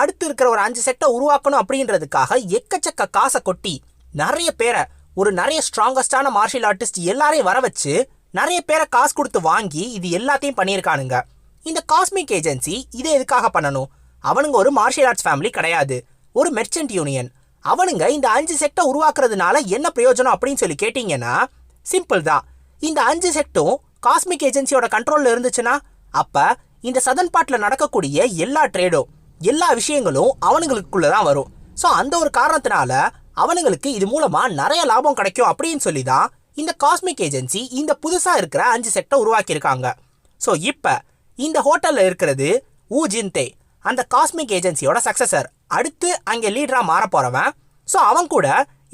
அடுத்து இருக்கிற ஒரு 5 செக்டை உருவாக்கணும் அப்படின்றதுக்காக எக்கச்சக்க காசை கொட்டி நிறைய பேரை, ஒரு நிறைய ஸ்ட்ராங்கஸ்டான மார்ஷியல் ஆர்டிஸ்ட் எல்லாரையும் வர வச்சு நிறைய பேரை காசு கொடுத்து வாங்கி இது எல்லாத்தையும் பண்ணியிருக்கானுங்க. இந்த காஸ்மிக் ஏஜென்சி இதை எதுக்காக பண்ணணும்? அவனுங்க ஒரு மார்ஷியல் ஆர்ட்ஸ் ஃபேமிலி கிடையாது, ஒரு மெர்ச்சன்ட் யூனியன். அவனுங்க இந்த 5 செக்டை உருவாக்குறதுனால என்ன பிரயோஜனம் அப்படின்னு சொல்லி கேட்டீங்கன்னா சிம்பிள் தான். இந்த 5 செக்டும் காஸ்மிக் ஏஜென்சியோட கண்ட்ரோல்ல இருந்துச்சுன்னா அப்ப இந்த சதன் பார்ட்ல நடக்கக்கூடிய எல்லா ட்ரேடும், எல்லா விஷயங்களும் அவனுங்களுக்குள்ளதான் வரும். ஸோ அந்த ஒரு காரணத்தினால அவனுங்களுக்கு இது மூலமா நிறைய லாபம் கிடைக்கும் அப்படின்னு சொல்லி தான் இந்த காஸ்மிக் ஏஜென்சி இந்த புதுசா இருக்கிற 5 செக்டை உருவாக்கியிருக்காங்க. ஸோ இப்ப இந்த ஹோட்டல்ல இருக்கிறது ஊ ஜின்தே, அந்த காஸ்மிக் ஏஜென்சியோட சக்சஸர், அடுத்து அங்கே லீடரா மாற போறவன். ஸோ அவன் கூட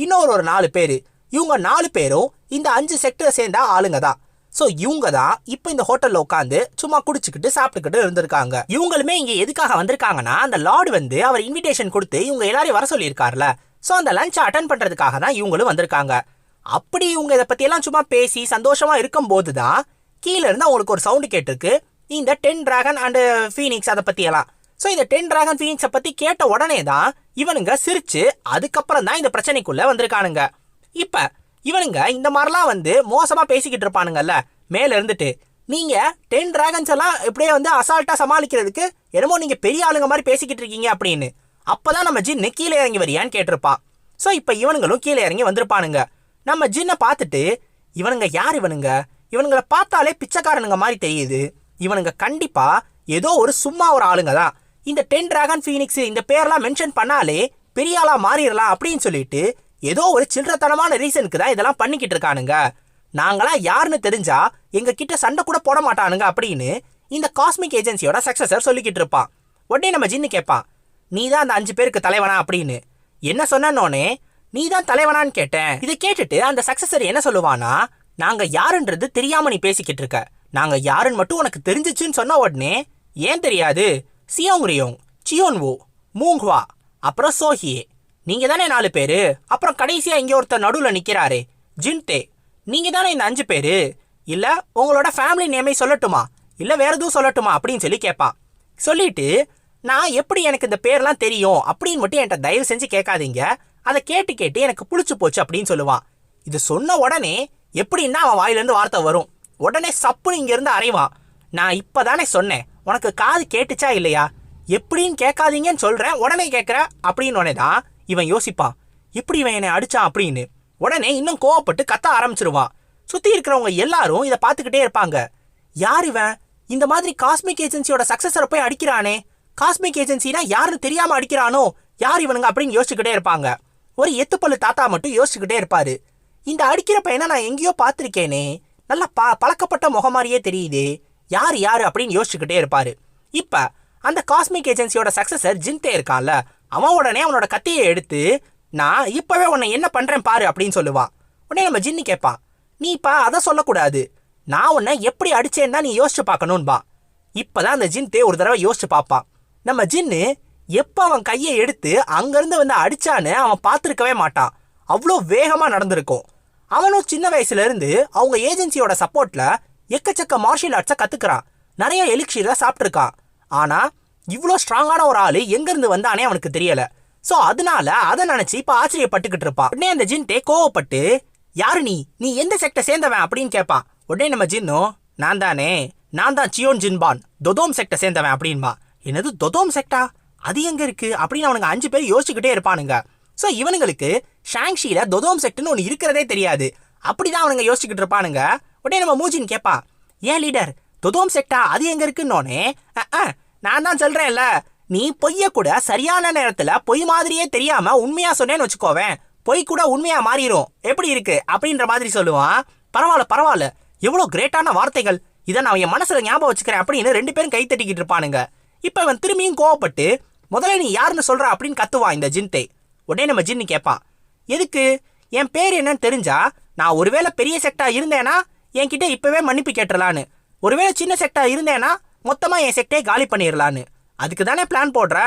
இன்னொரு 4 பேரு, இவங்க 4 பேரும் இந்த 5 செக்டர் சேர்ந்த ஆளுங்க தான். ஸோ இவங்க தான் இப்போ இந்த ஹோட்டல்ல உட்காந்து சும்மா குடிச்சுக்கிட்டு சாப்பிட்டுக்கிட்டு இருந்திருக்காங்க. இவங்களுமே இங்க எதுக்காக வந்திருக்காங்கன்னா, அந்த லார்டு வந்து அவர் இன்விடேஷன் கொடுத்து இவங்க எல்லாரையும் வர சொல்லியிருக்காருல, ஸோ அந்த லஞ்ச் அட்டன் பண்றதுக்காக தான் இவங்களும் வந்திருக்காங்க. அப்படி இவங்க இதை பத்தி எல்லாம் சும்மா பேசி சந்தோஷமா இருக்கும் போதுதான் கீழே இருந்து அவங்களுக்கு ஒரு சவுண்டு கேட்டிருக்கு, இந்த 10 டிராகன் அண்ட் ஃபீனிக்ஸ் அதை பத்தி எல்லாம். ஸோ இந்த 10 டிராகன் ஃபீனிக்ஸை பத்தி கேட்ட உடனே தான் இவனுங்க சிரிச்சு அதுக்கப்புறம் தான் இந்த பிரச்சனைக்குள்ள வந்திருக்கானுங்க. இப்ப இவனுங்க இந்த மாதிரிலாம் வந்து மோசமா பேசிக்கிட்டு இருப்பானுங்கல்ல மேல இருந்துட்டு. நீங்க 10 டிராகன்ஸ் எல்லாம் இப்படியே வந்து அசால்ட்டா சமாளிக்கிறதுக்கு என்னமோ நீங்க பெரிய ஆளுங்க மாதிரி பேசிக்கிட்டு இருக்கீங்க அப்படின்னு. அப்பதான் நம்ம ஜின்னு கீழே இறங்கி வரியான்னு கேட்டிருப்பான். ஸோ இப்போ இவனுங்களும் கீழே இறங்கி வந்திருப்பானுங்க. நம்ம ஜின்னை பார்த்துட்டு இவனுங்க யார் இவனுங்களை பார்த்தாலே பிச்சைக்காரனுங்க மாதிரி தெரியுது. இவனுங்க கண்டிப்பா ஏதோ சும்மா ஒரு ஆளுங்க தான். இந்த 10 டிராகன் ஃபீனிக்ஸ் இந்த பேர்லாம் மென்ஷன் பண்ணாலே பெரிய ஆளா மாறிடலாம் அப்படின்னு சொல்லிட்டு ஏதோ சில்லறத்தனமான ரீசனுக்கு தான் இதெல்லாம் பண்ணிக்கிட்டு இருக்கானுங்க. நாங்களாம் யாருன்னு தெரிஞ்சா எங்க கிட்ட சண்டை கூட போட மாட்டானுங்க அப்படின்னு இந்த காஸ்மிக் ஏஜென்சியோட சக்சஸர் சொல்லிக்கிட்டு இருப்பான். உடனே நம்ம ஜின்னு கேட்பான், நீ தான் அந்த 5 பேருக்கு தலைவனா அப்படின்னு. என்ன சொன்னோன்னே நீ தான் தலைவனான்னு கேட்டேன். இதை கேட்டுட்டு அந்த சக்சஸர் என்ன சொல்லுவானா, நாங்க யாருன்றது தெரியாம நீ பேசிக்கிட்டு இருக்க, நாங்க யாருன்னு மட்டும் உனக்கு தெரிஞ்சிச்சுன்னு சொன்ன உடனே ஏன் தெரியாது, சியோங்ரியோங், சியோன்வோ, மூங்ஹுவா, அப்புறம் சோஹியே, நீங்க தானே 4 பேரு. அப்புறம் கடைசியா இங்க ஒருத்தர் நடுவில் நிக்கிறாரு ஜின்டே, நீங்க தானே இந்த 5 பேரு. இல்ல உங்களோட ஃபேமிலி நேமை சொல்லட்டுமா, இல்ல வேற எதுவும் சொல்லட்டுமா அப்படின்னு சொல்லி கேட்பான். சொல்லிட்டு நான் எப்படி எனக்கு இந்த பேர்லாம் தெரியும் அப்படின்னு மட்டும் என்கிட்ட தயவு செஞ்சு கேட்காதீங்க, அதை கேட்டு கேட்டு எனக்கு புளிச்சு போச்சு அப்படின்னு சொல்லுவான். இது சொன்ன உடனே எப்படின்னா அவன் வாயிலிருந்து வார்த்தை வரும். உடனே சப்புன்னு இங்க இருந்து அறைவான். நான் இப்பதானே சொன்னேன், உனக்கு காது கேட்டுச்சா இல்லையா, எப்படின்னு கேட்காதீங்கன்னு சொல்றேன் உடனே கேட்குற அப்படின்னு. உடனே தான் இவன் யோசிப்பான், எப்படி இவன் என்னை அடிச்சான் அப்படின்னு. உடனே இன்னும் கோவப்பட்டு கத்த ஆரம்பிச்சிருவான். சுத்தி இருக்கிறவங்க எல்லாரும் இதை பார்த்துக்கிட்டே இருப்பாங்க. யார் இவன் இந்த மாதிரி காஸ்மிக் ஏஜென்சியோட சக்சஸரை போய் அடிக்கிறானே, காஸ்மிக் ஏஜென்சினா யாருன்னு தெரியாம அடிக்கிறானோ, யார் இவனுங்க அப்படின்னு யோசிச்சுக்கிட்டே இருப்பாங்க. ஒரு எத்துப்பல்லு தாத்தா மட்டும் யோசிச்சுக்கிட்டே இருப்பாரு, இந்த அடிக்கிற பையனை நான் எங்கேயோ பார்த்துருக்கேனே, நல்லா பழக்கப்பட்ட முகம் மாதிரியே தெரியுது, யார் யாரு அப்படின்னு யோசிச்சுக்கிட்டே இருப்பாரு. இப்ப அந்த காஸ்மிக் ஏஜென்சியோட சக்சஸர் ஜின்டே இருக்கான்ல, அவன் உடனே அவனோட கத்தியை எடுத்து நான் இப்பவே உன்னை என்ன பண்றேன் பாரு அப்படின்னு சொல்லுவான். உடனே நம்ம ஜின்னு கேட்பான், நீ இப்ப அதை சொல்லக்கூடாது, நான் உன்னை எப்படி அடிச்சேன்னு தான் நீ யோசிச்சு பார்க்கணும்பா. இப்பதான் அந்த ஜின்டே ஒரு தடவை யோசிச்சு பார்ப்பான். நம்ம ஜின்னு எப்ப அவன் கையை எடுத்து அங்கிருந்து வந்து அடிச்சான்னு அவன் பார்த்துருக்கவே மாட்டான். அவ்வளோ வேகமா நடந்திருக்கும். அவனும் சின்ன வயசுல இருந்து அவங்க ஏஜென்சியோட சப்போர்ட்ல எக்கச்சக்க மார்ஷியல் ஆர்ட்ஸை கத்துக்கிறான், நிறைய எலிக்ஷீரை சாப்பிட்டுருக்கான். ஆனா இவ்வளோ ஸ்ட்ராங்கான ஒரு ஆளு எங்க இருந்து வந்தானே அவனுக்கு தெரியல. சோ அதனால அதை நினைச்சு இப்ப ஆச்சரியப்பட்டுக்கிட்டு இருப்பான். உடனே அந்த ஜின்டே கோவப்பட்டு, யாரு நீ எந்த செக்டை சேர்ந்தவன் அப்படின்னு கேட்பான். உடனே நம்ம ஜின்னும், நான் தான் சியோன் ஜின்பான், தொதோம் செக்டை சேர்ந்தவன் அப்படின்பா. என்னது தொதோம் செக்டா, அது எங்க இருக்கு அப்படின்னு அவனுங்க 5 பேர் யோசிச்சுக்கிட்டே இருப்பானுங்க. சோ இவனுங்களுக்கு ஷாங்ஷில தொதோம் செக்ட்னு ஒன்று இருக்கிறதே தெரியாது. அப்படிதான் அவனுங்க யோசிச்சுக்கிட்டு இருப்பானுங்க. உடனே நம்ம மூஜின் கேட்பான், ஏன் லீடர் தொதோம் செக்டா அது எங்க இருக்குன்னோனே, நான் தான் சொல்றேன்ல, நீ பொய்ய கூட சரியான நேரத்துல பொய் மாதிரியே தெரியாம உண்மையா சொன்னேன்னு வச்சுக்கோவேன், பொய் கூட உண்மையா மாறிடும், எப்படி இருக்கு அப்படின்ற மாதிரி சொல்லுவான். பரவாயில்ல, எவ்வளவு கிரேட்டான வார்த்தைகள், இதை நான் என் மனசுல ஞாபகம் வச்சுக்கிறேன் அப்படின்னு 2 பேரும் கை தட்டிக்கிட்டு இருப்பானுங்க. இப்ப இவன் திரும்பியும் கோவப்பட்டு, முதல்ல நீ யாருன்னு சொல்ற அப்படின்னு கத்துவான் இந்த ஜின்டே. உடனே நம்ம ஜின்னு கேட்பான், எதுக்கு, என் பேர் என்னன்னு தெரிஞ்சா நான் ஒருவேளை பெரிய செக்டா இருந்தேனா என்கிட்ட இப்பவே மன்னிப்பு கேட்டுறலான்னு, ஒருவேளை சின்ன செக்டா இருந்தேனா மொத்தமா என் செக்டே காலி பண்ணிடலான்னு, அதுக்கு தானே பிளான் போடுற.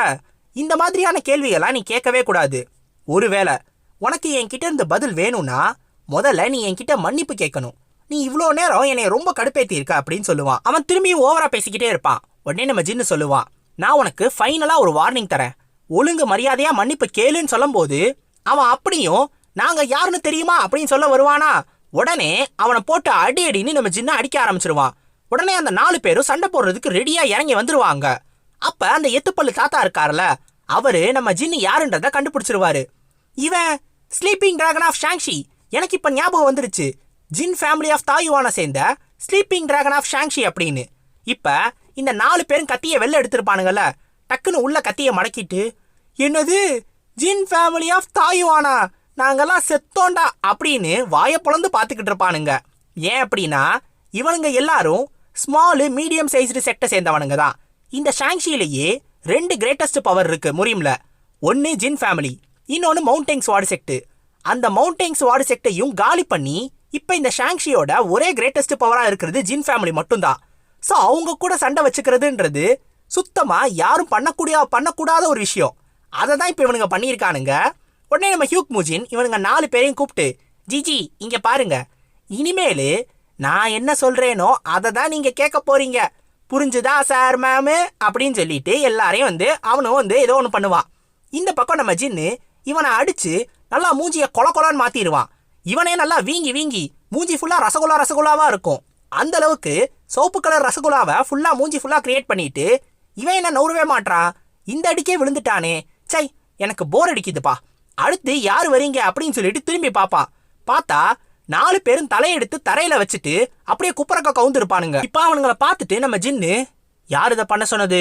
இந்த மாதிரியான கேள்விகள்லாம் நீ கேட்கவே கூடாது. ஒருவேளை உனக்கு என்கிட்ட இருந்து பதில் வேணும்னா முதல்ல நீ என்கிட்ட மன்னிப்பு கேட்கணும். நீ இவ்வளோ நேரம் என்னை ரொம்ப கடுப்பேத்தி இருக்க அப்படின்னு சொல்லுவான். அவன் திரும்பியும் ஓவரா பேசிக்கிட்டே இருப்பான். உடனே நம்ம ஜின்னு சொல்லுவான், நான் உனக்கு ஃபைனலா ஒரு வார்னிங் தரேன், ஒழுங்கு மரியாதையா மன்னிப்பு கேளுன்னு சொல்லும் போது அவன் அப்படியும் நாங்க யாருன்னு தெரியுமா அப்படின்னு சொல்ல வருவானா, உடனே அவனை போட்டு அடின்னு நம்ம ஜின்ன அடிக்க ஆரம்பிச்சிருவான். உடனே அந்த 4 பேரும் சண்டை போடுறதுக்கு ரெடியா இறங்கி வந்துருவாங்க. அப்ப அந்த எத்துப்பல்லு தாத்தா இருக்காருல, அவரு நம்ம ஜின்னு யாருன்றத கண்டுபிடிச்சிருவாரு. இவன் ஸ்லீப்பிங் டிராகன் ஆஃப் ஷாங்ஷி, எனக்கு இப்ப ஞாபகம் வந்துருச்சு, ஜின் ஃபேமிலி ஆஃப் தாயுவான சேர்ந்த ஸ்லீப்பிங் டிராகன் ஆஃப் ஷாங்ஷி அப்படின்னு. இப்ப இந்த 4 பேரும் கத்தியை வெளில எடுத்திருப்பானுங்கல்ல, டக்குன்னு உள்ள கத்தியை மடக்கிட்டு, என்னது ஜின் ஃபேமிலி ஆஃப் தாயுவானா, நாங்கெல்லாம் செத்தோண்டா அப்படின்னு வாயை பொளந்து பார்த்துக்கிட்டு இருப்பானுங்க. ஏன் அப்படின்னா இவனுங்க எல்லாரும் ஸ்மாலு மீடியம் சைஸ்டு செக்டை சேர்ந்தவனுங்க தான். இந்த ஷாங்ஷிலேயே 2 கிரேட்டஸ்ட் பவர் இருக்கு முரீம்ல. ஒன்னு ஜின் ஃபேமிலி, இன்னொன்னு மவுண்டெங்ஸ் வார்டு செக்ட். அந்த மவுண்டெங்ஸ் வார்டு செக்டையும் காலி பண்ணி இப்ப இந்த ஷாங்ஷியோட ஒரே கிரேட்டஸ்ட் பவரா இருக்கிறது ஜின் ஃபேமிலி மட்டும்தான். ஸோ அவங்க கூட சண்டை வச்சுக்கிறதுன்றது சுத்தமா யாரும் பண்ணக்கூடாத ஒரு விஷயம். அதை தான் இப்ப இவனுங்க பண்ணியிருக்கானுங்க. உடனே நம்ம ஹியூக் மூஜின் இவனுங்க 4 பேரையும் கூப்பிட்டு, ஜிஜி இங்க பாருங்க, இனிமேலு நான் என்ன சொல்றேனோ அதை தான் நீங்க கேட்க போறீங்க, புரிஞ்சுதா சார் மேமு அப்படின்னு சொல்லிட்டு எல்லாரையும் அவனும் ஏதோ ஒன்று பண்ணுவான். இந்த பக்கம் நம்ம ஜின்னு இவனை அடிச்சு நல்லா மூஞ்சிய கொலன்னு மாத்திடுவான். இவனே நல்லா வீங்கி வீங்கி மூஞ்சி ஃபுல்லா ரசகுல்லாவா இருக்கும். அந்த அளவுக்கு சோப்பு கலர் ரசகுல்லாவை ஃபுல்லா மூஞ்சி ஃபுல்லா கிரியேட் பண்ணிட்டு இவன் என்ன நவுறவே மாட்டான். இந்த அடிக்கே விழுந்துட்டானே, சை எனக்கு போர் அடிக்குதுப்பா, அடுத்து யார் வரீங்க அப்படின்னு சொல்லிட்டு திரும்பி பாப்பான். பார்த்தா 4 பேரும் தலையெடுத்து தரையில வச்சுட்டு அப்படியே குப்பரக்க கவுந்து இருப்பானுங்க. இப்ப அவனுங்களை பார்த்துட்டு நம்ம ஜின்னு, யார் இதை பண்ண சொன்னது?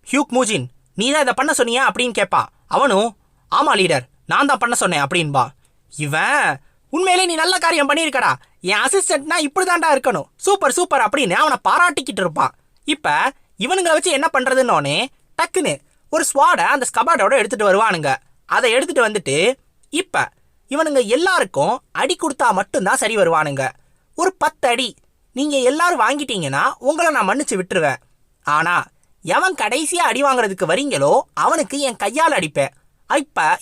ஹியூக் மூஜின், நீ தான் இதை பண்ண சொன்னியா அப்படின்னு கேட்பான். அவனும், ஆமா லீடர், நான் தான் பண்ண சொன்னேன் அப்படின்பா. இவன், உண்மையிலே நீ நல்ல காரியம் பண்ணியிருக்கடா, என் அசிஸ்டன்ட்னா இப்படிதான்டா இருக்கணும், சூப்பர் சூப்பர் அப்படின்னு அவனை பாராட்டிக்கிட்டு இருப்பான். இப்ப இவனுங்களை வச்சு என்ன பண்றதுன்னோனே டக்குன்னு ஒரு ஸ்வாடை அந்த ஸ்கபார்டோட எடுத்துட்டு வருவானுங்க. அதை எடுத்துட்டு வந்துட்டு இப்ப இவனுங்க எல்லாருக்கும் அடி கொடுத்தா மட்டும்தான் சரி வருவானுங்க. ஒரு 10 அடி நீங்க எல்லாரும் வாங்கிட்டீங்கன்னா உங்களை நான் மன்னிச்சு விட்டுருவேன். ஆனா எவன் கடைசியா அடி வாங்குறதுக்கு வரீங்களோ அவனுக்கு என் கையால் அடிப்பேன்.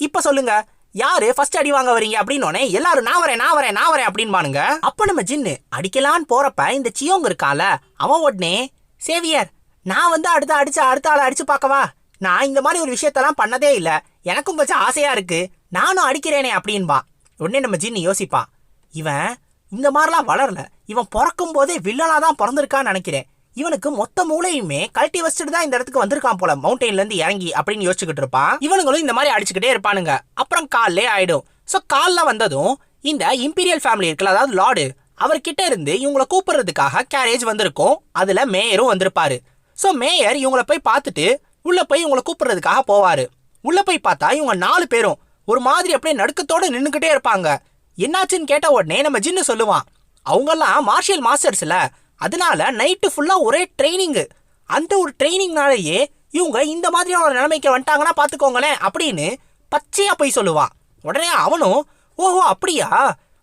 இப்ப சொல்லுங்க, யாரு ஃபர்ஸ்ட் அடி வாங்க வரீங்க அப்படின்னோடனே எல்லாரும் நான் வரேன் அப்படின்பானுங்க. அப்ப நம்ம ஜின்னு அடிக்கலான்னு போறப்ப இந்த சியோங் இருக்கால, அவன் உடனே, சேவியர் நான் வந்து அடுத்த ஆளை அடிச்சு பார்க்கவா, நான் இந்த மாதிரி ஒரு விஷயத்தெல்லாம் பண்ணதே இல்லை, எனக்கும் கொஞ்சம் ஆசையா இருக்கு, நானும் அடிக்கிறேனே அப்படின்பா. உடனே நம்ம ஜின்னு யோசிப்பான், இவன் இந்த மாதிரிலாம் வளரல, இவன் பிறக்கும் போதே வில்லனா தான் பிறந்திருக்கான்னு நினைக்கிறேன், இவனுக்கு மொத்த மூளையுமே கழட்டி வச்சுட்டு தான் இந்த இடத்துக்கு வந்திருக்கான் போல மவுண்டெயின்ல இருந்து இறங்கி அப்படின்னு யோசிச்சுக்கிட்டு இருப்பான். இவனுங்களும் இந்த மாதிரி அடிச்சுக்கிட்டே இருப்பானுங்க. அப்புறம் கால்லே ஆயிடும். ஸோ கால்ல வந்ததும் இந்த இம்பீரியல் ஃபேமிலி இருக்குல்ல, அதாவது லார்டு, அவர்கிட்ட இருந்து இவங்களை கூப்பிடுறதுக்காக கேரேஜ் வந்திருக்கும். அதுல மேயரும் வந்திருப்பாரு. ஸோ மேயர் இவங்களை போய் பார்த்துட்டு உள்ள போய் இவங்களை கூப்பிடுறதுக்காக போவாரு. உள்ள போய் பார்த்தா இவங்க 4 பேரும் ஒரு மாதிரி அப்படியே நடுக்கத்தோட நின்றுக்கிட்டே இருப்பாங்க. என்னாச்சுன்னு கேட்ட உடனே நம்ம ஜின்னு சொல்லுவான், அவங்கெல்லாம் மார்ஷியல் மாஸ்டர்ஸ்ல, அதனால நைட்டு ஃபுல்லா ஒரே ட்ரைனிங்கு, அந்த ஒரு ட்ரைனிங்னாலேயே இவங்க இந்த மாதிரியான ஒரு நிலைமைக்கு வந்துட்டாங்கன்னா பாத்துக்கோங்களேன் அப்படின்னு பச்சையா போய் சொல்லுவான். உடனே அவனும், ஓஹோ அப்படியா,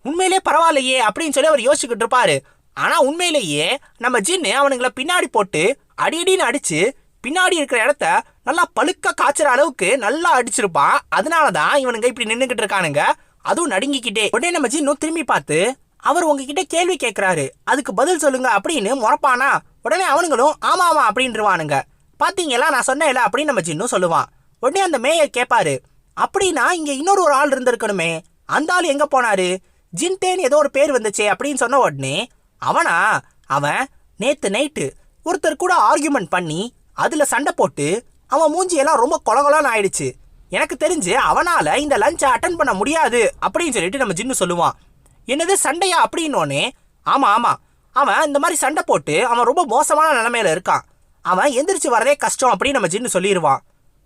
உண்மையிலே பரவாயில்லையே அப்படின்னு சொல்லி அவர் யோசிச்சுக்கிட்டு இருப்பாரு. ஆனா உண்மையிலேயே நம்ம ஜின்னு அவனுங்களை பின்னாடி போட்டு அடின்னு அடிச்சு பின்னாடி இருக்கிற இடத்த நல்லா பழுக்க காய்ச்சற அளவுக்கு நல்லா அடிச்சிருப்பான். அதனாலதான் இவனுங்க இப்படி நின்னுகிட்டு இருக்கானுங்க, அதுவும் நடுங்கிக்கிட்டே. உடனே நம்ம ஜின்னு திரும்பி பார்த்து, அவர் உங்ககிட்ட கேள்வி கேட்கிறாரு, அதுக்கு பதில் சொல்லுங்க அப்படின்னு முறைப்பானா. உடனே அவனுங்களும் ஆமா அப்படின்ட்டுருவானுங்க. பாத்தீங்களா நான் சொன்னேன்ல அப்படின்னு நம்ம ஜின்னு சொல்லுவான். உடனே அந்த மேயர் கேட்பாரு, அப்படின்னா இங்க இன்னொரு ஒரு ஆள் இருந்திருக்கணுமே, அந்த ஆள் எங்க போனாரு, ஜின்டேன்னு ஏதோ ஒரு பேர் வந்துச்சே அப்படின்னு சொன்ன உடனே அவன் நேத்து நைட்டு ஒருத்தர் கூட ஆர்கியூமெண்ட் பண்ணி அதுல சண்டை போட்டு அவன் மூஞ்சியெல்லாம் ரொம்ப கொலகொலான்னு ஆயிடுச்சு, எனக்கு தெரிஞ்சு அவனால இந்த லஞ்சை அட்டன் பண்ண முடியாது அப்படின்னு சொல்லிட்டு நம்ம ஜின்னு சொல்லுவான். என்னது சண்டையா அப்படின்னோடனே, ஆமா அவன் இந்த மாதிரி சண்டை போட்டு அவன் ரொம்ப மோசமான நிலைமையில இருக்கான், அவன் எந்திரிச்சு வரதே கஷ்டம் அப்படின்னு நம்ம ஜின்னு சொல்லிடுவான்.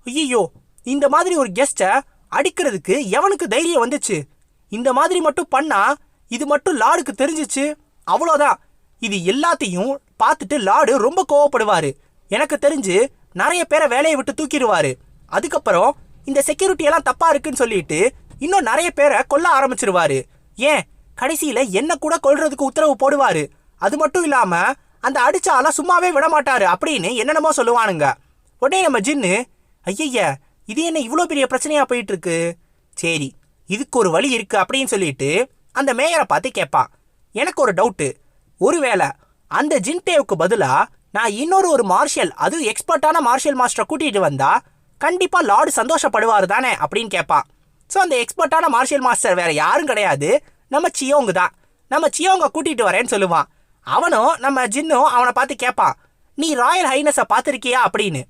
ஐயோ, இந்த மாதிரி ஒரு கெஸ்ட்டை அடிக்கிறதுக்கு எவனுக்கு தைரியம் வந்துச்சு, இந்த மாதிரி மட்டும் பண்ணா இது மட்டும் லார்டுக்கு தெரிஞ்சிச்சு அவ்வளோதான், இது எல்லாத்தையும் பார்த்துட்டு லார்டு ரொம்ப கோவப்படுவாரு, எனக்கு தெரிஞ்சு நிறைய பேரை வேலையை விட்டு தூக்கிடுவாரு, அதுக்கப்புறம் இந்த செக்யூரிட்டி எல்லாம் தப்பா இருக்குன்னு சொல்லிட்டு இன்னும் நிறைய பேரை கொல்ல ஆரம்பிச்சிருவாரு, ஏன் கடைசியில என்ன கூட கொல்றதுக்கு உத்தரவு போடுவாரு, அது மட்டும் இல்லாம அந்த அடிச்சால சும்மாவே விட மாட்டாரு அப்படின்னு என்னென்னமோ சொல்லுவானுங்க. உடனே நம்ம ஜின்னு, ஐய இது என்ன இவ்வளோ பெரிய பிரச்சனையா போயிட்டு இருக்கு, சரி இதுக்கு ஒரு வழி இருக்கு அப்படின்னு சொல்லிட்டு அந்த மேயரை பார்த்து கேட்பான். எனக்கு ஒரு டவுட்டு, ஒருவேளை அந்த ஜின்டேவுக்கு பதிலா நான் இன்னொரு மார்ஷியல், அதுவும் எக்ஸ்பர்ட்டான மார்ஷியல் மாஸ்டரை கூட்டிட்டு வந்தா கண்டிப்பா லார்டு சந்தோஷப்படுவாரு தானே அப்படின்னு கேட்பான். ஸோ அந்த எக்ஸ்பர்ட்டான மார்ஷியல் மாஸ்டர் வேற யாரும் கிடையாது, நம்ம சியோங்கு தான், நம்ம சியோங்க கூட்டிட்டு வரேன்னு சொல்லுவான். அவனும் நம்ம ஜின்னும் அவனை பார்த்து கேட்பான், நீ ராயல் ஹைனஸை பார்த்துருக்கியா அப்படின்னு.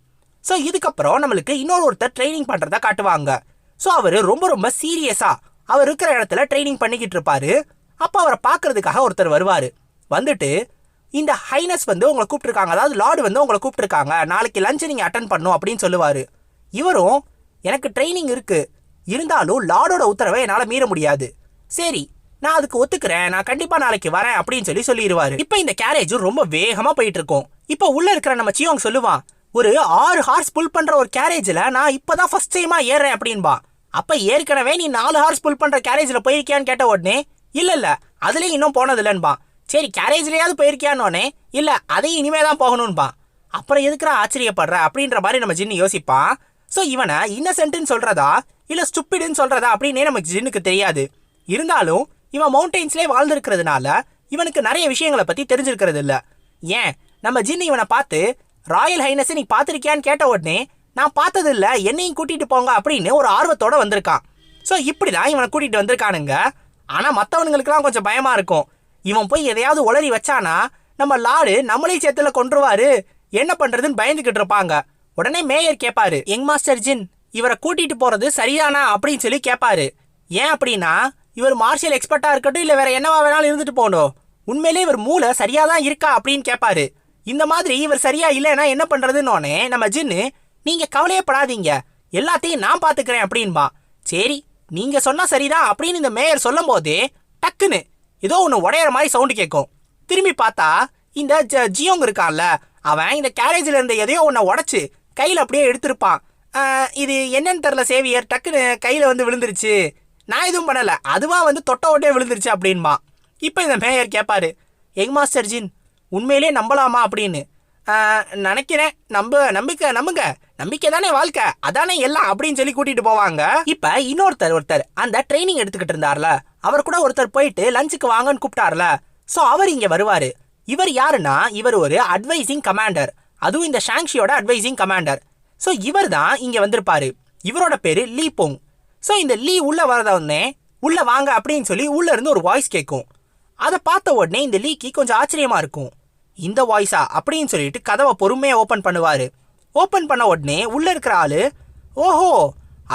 ஸோ இதுக்கப்புறம் நம்மளுக்கு ஒருத்தர் ட்ரைனிங் பண்றத காட்டுவாங்க. ஸோ அவர் ரொம்ப சீரியஸா அவர் இருக்கிற இடத்துல ட்ரைனிங் பண்ணிக்கிட்டு இருப்பாரு. அப்போ அவரை பார்க்கறதுக்காக ஒருத்தர் வருவாரு. வந்துட்டு, இந்த ஹைனஸ் வந்து உங்களை கூப்பிட்டுருக்காங்க, அதாவது லார்டு வந்து உங்களை கூப்பிட்டுருக்காங்க, நாளைக்கு லஞ்ச் நீங்க அட்டன் பண்ணும் அப்படின்னு சொல்லுவாரு. இவரும், எனக்கு ட்ரைனிங் இருக்கு, இருந்தாலும் லார்டோட உத்தரவை என்னால் மீற முடியாது, சரி நான் அதுக்கு ஒத்துக்கிறேன், நான் கண்டிப்பா நாளைக்கு வரேன் அப்படின்னு சொல்லிடுவாரு. இப்போ இந்த கேரேஜ் ரொம்ப வேகமா போயிட்டு இருக்கும். இப்போ உள்ள இருக்கிற நம்ம சியோங் சொல்லுவான், ஒரு 6 ஹார்ஸ் புல் பண்ற ஒரு கேரேஜ்ல நான் இப்பதான் ஃபர்ஸ்ட் டைமா ஏறேன் அப்படின்பா. அப்ப ஏற்கனவே நீ 4 ஹார்ஸ் புல் பண்ற கேரேஜ்ல போயிருக்கியான்னு கேட்ட உடனே இல்ல அதுலயும் இன்னும் போனது இல்லன்பா. சரி கேரேஜ்லயாவது போயிருக்கியான்னு, இல்ல அதையும் இனிமே தான் போகணும்பா. அப்புறம் எதுக்குறா ஆச்சரியப்படுற அப்படின்ற மாதிரி நம்ம ஜின்னு யோசிப்பான். ஸோ இவனை இன்னசென்ட்னு சொல்றதா இல்ல ஸ்டூபிட்னு சொல்றதா அப்படின்னே நமக்கு ஜின்னுக்கு தெரியாது. இருந்தாலும் இவன் மவுண்டெயின்ஸ்லேயே வாழ்ந்துருக்கிறதுனால இவனுக்கு நிறைய விஷயங்களை பத்தி தெரிஞ்சிருக்கிறது இல்ல. ஏன் நம்ம ஜின்னு இவனை பார்த்து ராயல் ஹைனஸ் நீ பார்த்திருக்கியான்னு கேட்ட உடனே நான் பார்த்தது இல்ல, என்னையும் கூட்டிட்டு போங்க அப்படின்னு ஒரு ஆர்வத்தோட வந்திருக்கான். ஸோ இப்படிதான் இவனை கூட்டிட்டு வந்திருக்கானுங்க. ஆனா மத்தவனுங்களுக்குலாம் கொஞ்சம் பயமா இருக்கும். இவன் போய் எதையாவது உளறி வச்சானா நம்ம லார்டு நம்மளையும் சேர்த்துல கொன்றுவாரு, என்ன பண்றதுன்னு பயந்துகிட்டு இருப்பாங்க. உடனே மேயர் கேட்பாரு, யங் மாஸ்டர் ஜின் இவரை கூட்டிட்டு போறது சரிதானா அப்படின்னு சொல்லி கேட்பாரு. ஏன் அப்படின்னா இவர் மார்ஷியல் எக்ஸ்பர்ட்டா இருக்கட்டும் இல்ல வேற என்னவா வேணாலும் இருந்துட்டு போகணும், உண்மையிலே இவர் மூளை சரியாதான் இருக்கா அப்படின்னு கேட்பாரு. இந்த மாதிரி இவர் சரியா இல்லைன்னா என்ன பண்றதுன்னு நம்ம ஜின்னு, நீங்க கவலையப்படாதீங்க, எல்லாத்தையும் நான் பாத்துக்கிறேன் அப்படின்பா. சரி நீங்க சொன்னா சரிதான் அப்படின்னு இந்த மேயர் சொல்லும் போதே டக்குன்னு ஏதோ ஒன்று உடையிற மாதிரி சவுண்டு கேட்கும். திரும்பி பார்த்தா இந்த ஜியோங் இருக்கான்ல, அவன் இந்த கேரேஜில் இருந்த எதையோ ஒன்றை உடச்சு கையில் அப்படியே எடுத்திருப்பான். இது என்னன்னு தெரில சேவியர், டக்குன்னு கையில் வந்து விழுந்துருச்சு, நான் எதுவும் பண்ணலை, அதுவாக வந்து தொட்ட ஓட்டே விழுந்துருச்சு அப்படின்பா. இப்போ இந்த மேயர் கேட்பாரு, யங் மாஸ்டர் ஜின் உண்மையிலே நம்பலாமா அப்படின்னு. நினைக்கிறேன், நம்புங்க, நம்பிக்கை தானே வாழ்க்கை, அதானே எல்லாம் அப்படின்னு சொல்லி கூட்டிட்டு போவாங்க. இப்ப ஒருத்தர் அந்த ட்ரைனிங் எடுத்துக்கிட்டு இருந்தார்ல, அவர் கூட ஒருத்தர் போயிட்டு லஞ்சுக்கு வாங்கன்னு கூப்பிட்டார்ல, சோ அவர் இங்க வருவாரு. இவர் யாருன்னா இவர் ஒரு அட்வைசிங் கமாண்டர், அதுவும் இந்த ஷாங்ஷியோட அட்வைசிங் கமாண்டர். சோ இவர் தான் இங்க வந்திருப்பாரு. இவரோட பேரு லீ போங். சோ இந்த லீ உள்ள வரத உடனே உள்ள வாங்க அப்படின்னு சொல்லி உள்ள இருந்து ஒரு வாய்ஸ் கேட்கும். அதை பார்த்த உடனே இந்த லீக்கு கொஞ்சம் ஆச்சரியமா இருக்கும். இந்த வாய்ஸா அப்படின்னு சொல்லிட்டு கதவை பொறுமையா ஓபன் பண்ணுவாரு. ஓபன் பண்ண உடனே உள்ள இருக்கிற ஆளு, ஓஹோ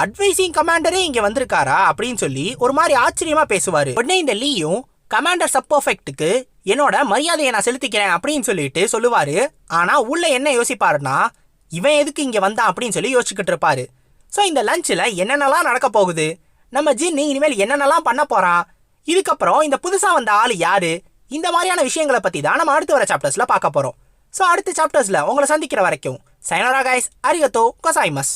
அட்வைசிங் கமாண்டரே இங்க வந்திருக்காரா அப்படின்னு சொல்லி ஒரு மாதிரி ஆச்சரியமா பேசுவாரு. உடனே இந்த லீயும் கமாண்டர் சப் பர்ஃபெக்ட்டுக்கு என்னோட மரியாதையை நான் செலுத்திக்கிறேன் அப்படின்னு சொல்லிட்டு சொல்லுவாரு. ஆனா உள்ள என்ன யோசிப்பாருன்னா, இவன் எதுக்கு இங்க வந்தான் அப்படின்னு சொல்லி யோசிச்சுக்கிட்டு இருப்பாரு. ஸோ இந்த லஞ்சில் என்னென்னலாம் நடக்க போகுது, நம்ம ஜின்னு இனிமேல் என்னென்னலாம் பண்ண போறான், இதுக்கப்புறம் இந்த புதுசா வந்த ஆளு யாரு, இந்த மாதிரியான விஷயங்களை பத்தி தான் நம்ம அடுத்து வர சாப்டர்ஸ்ல பார்க்க போறோம். ஸோ அடுத்த சாப்டர்ஸ்ல உங்களை சந்திக்கிற வரைக்கும் சைனோரா கைஸ், அரிகத்தோ கோசாய்மஸ்.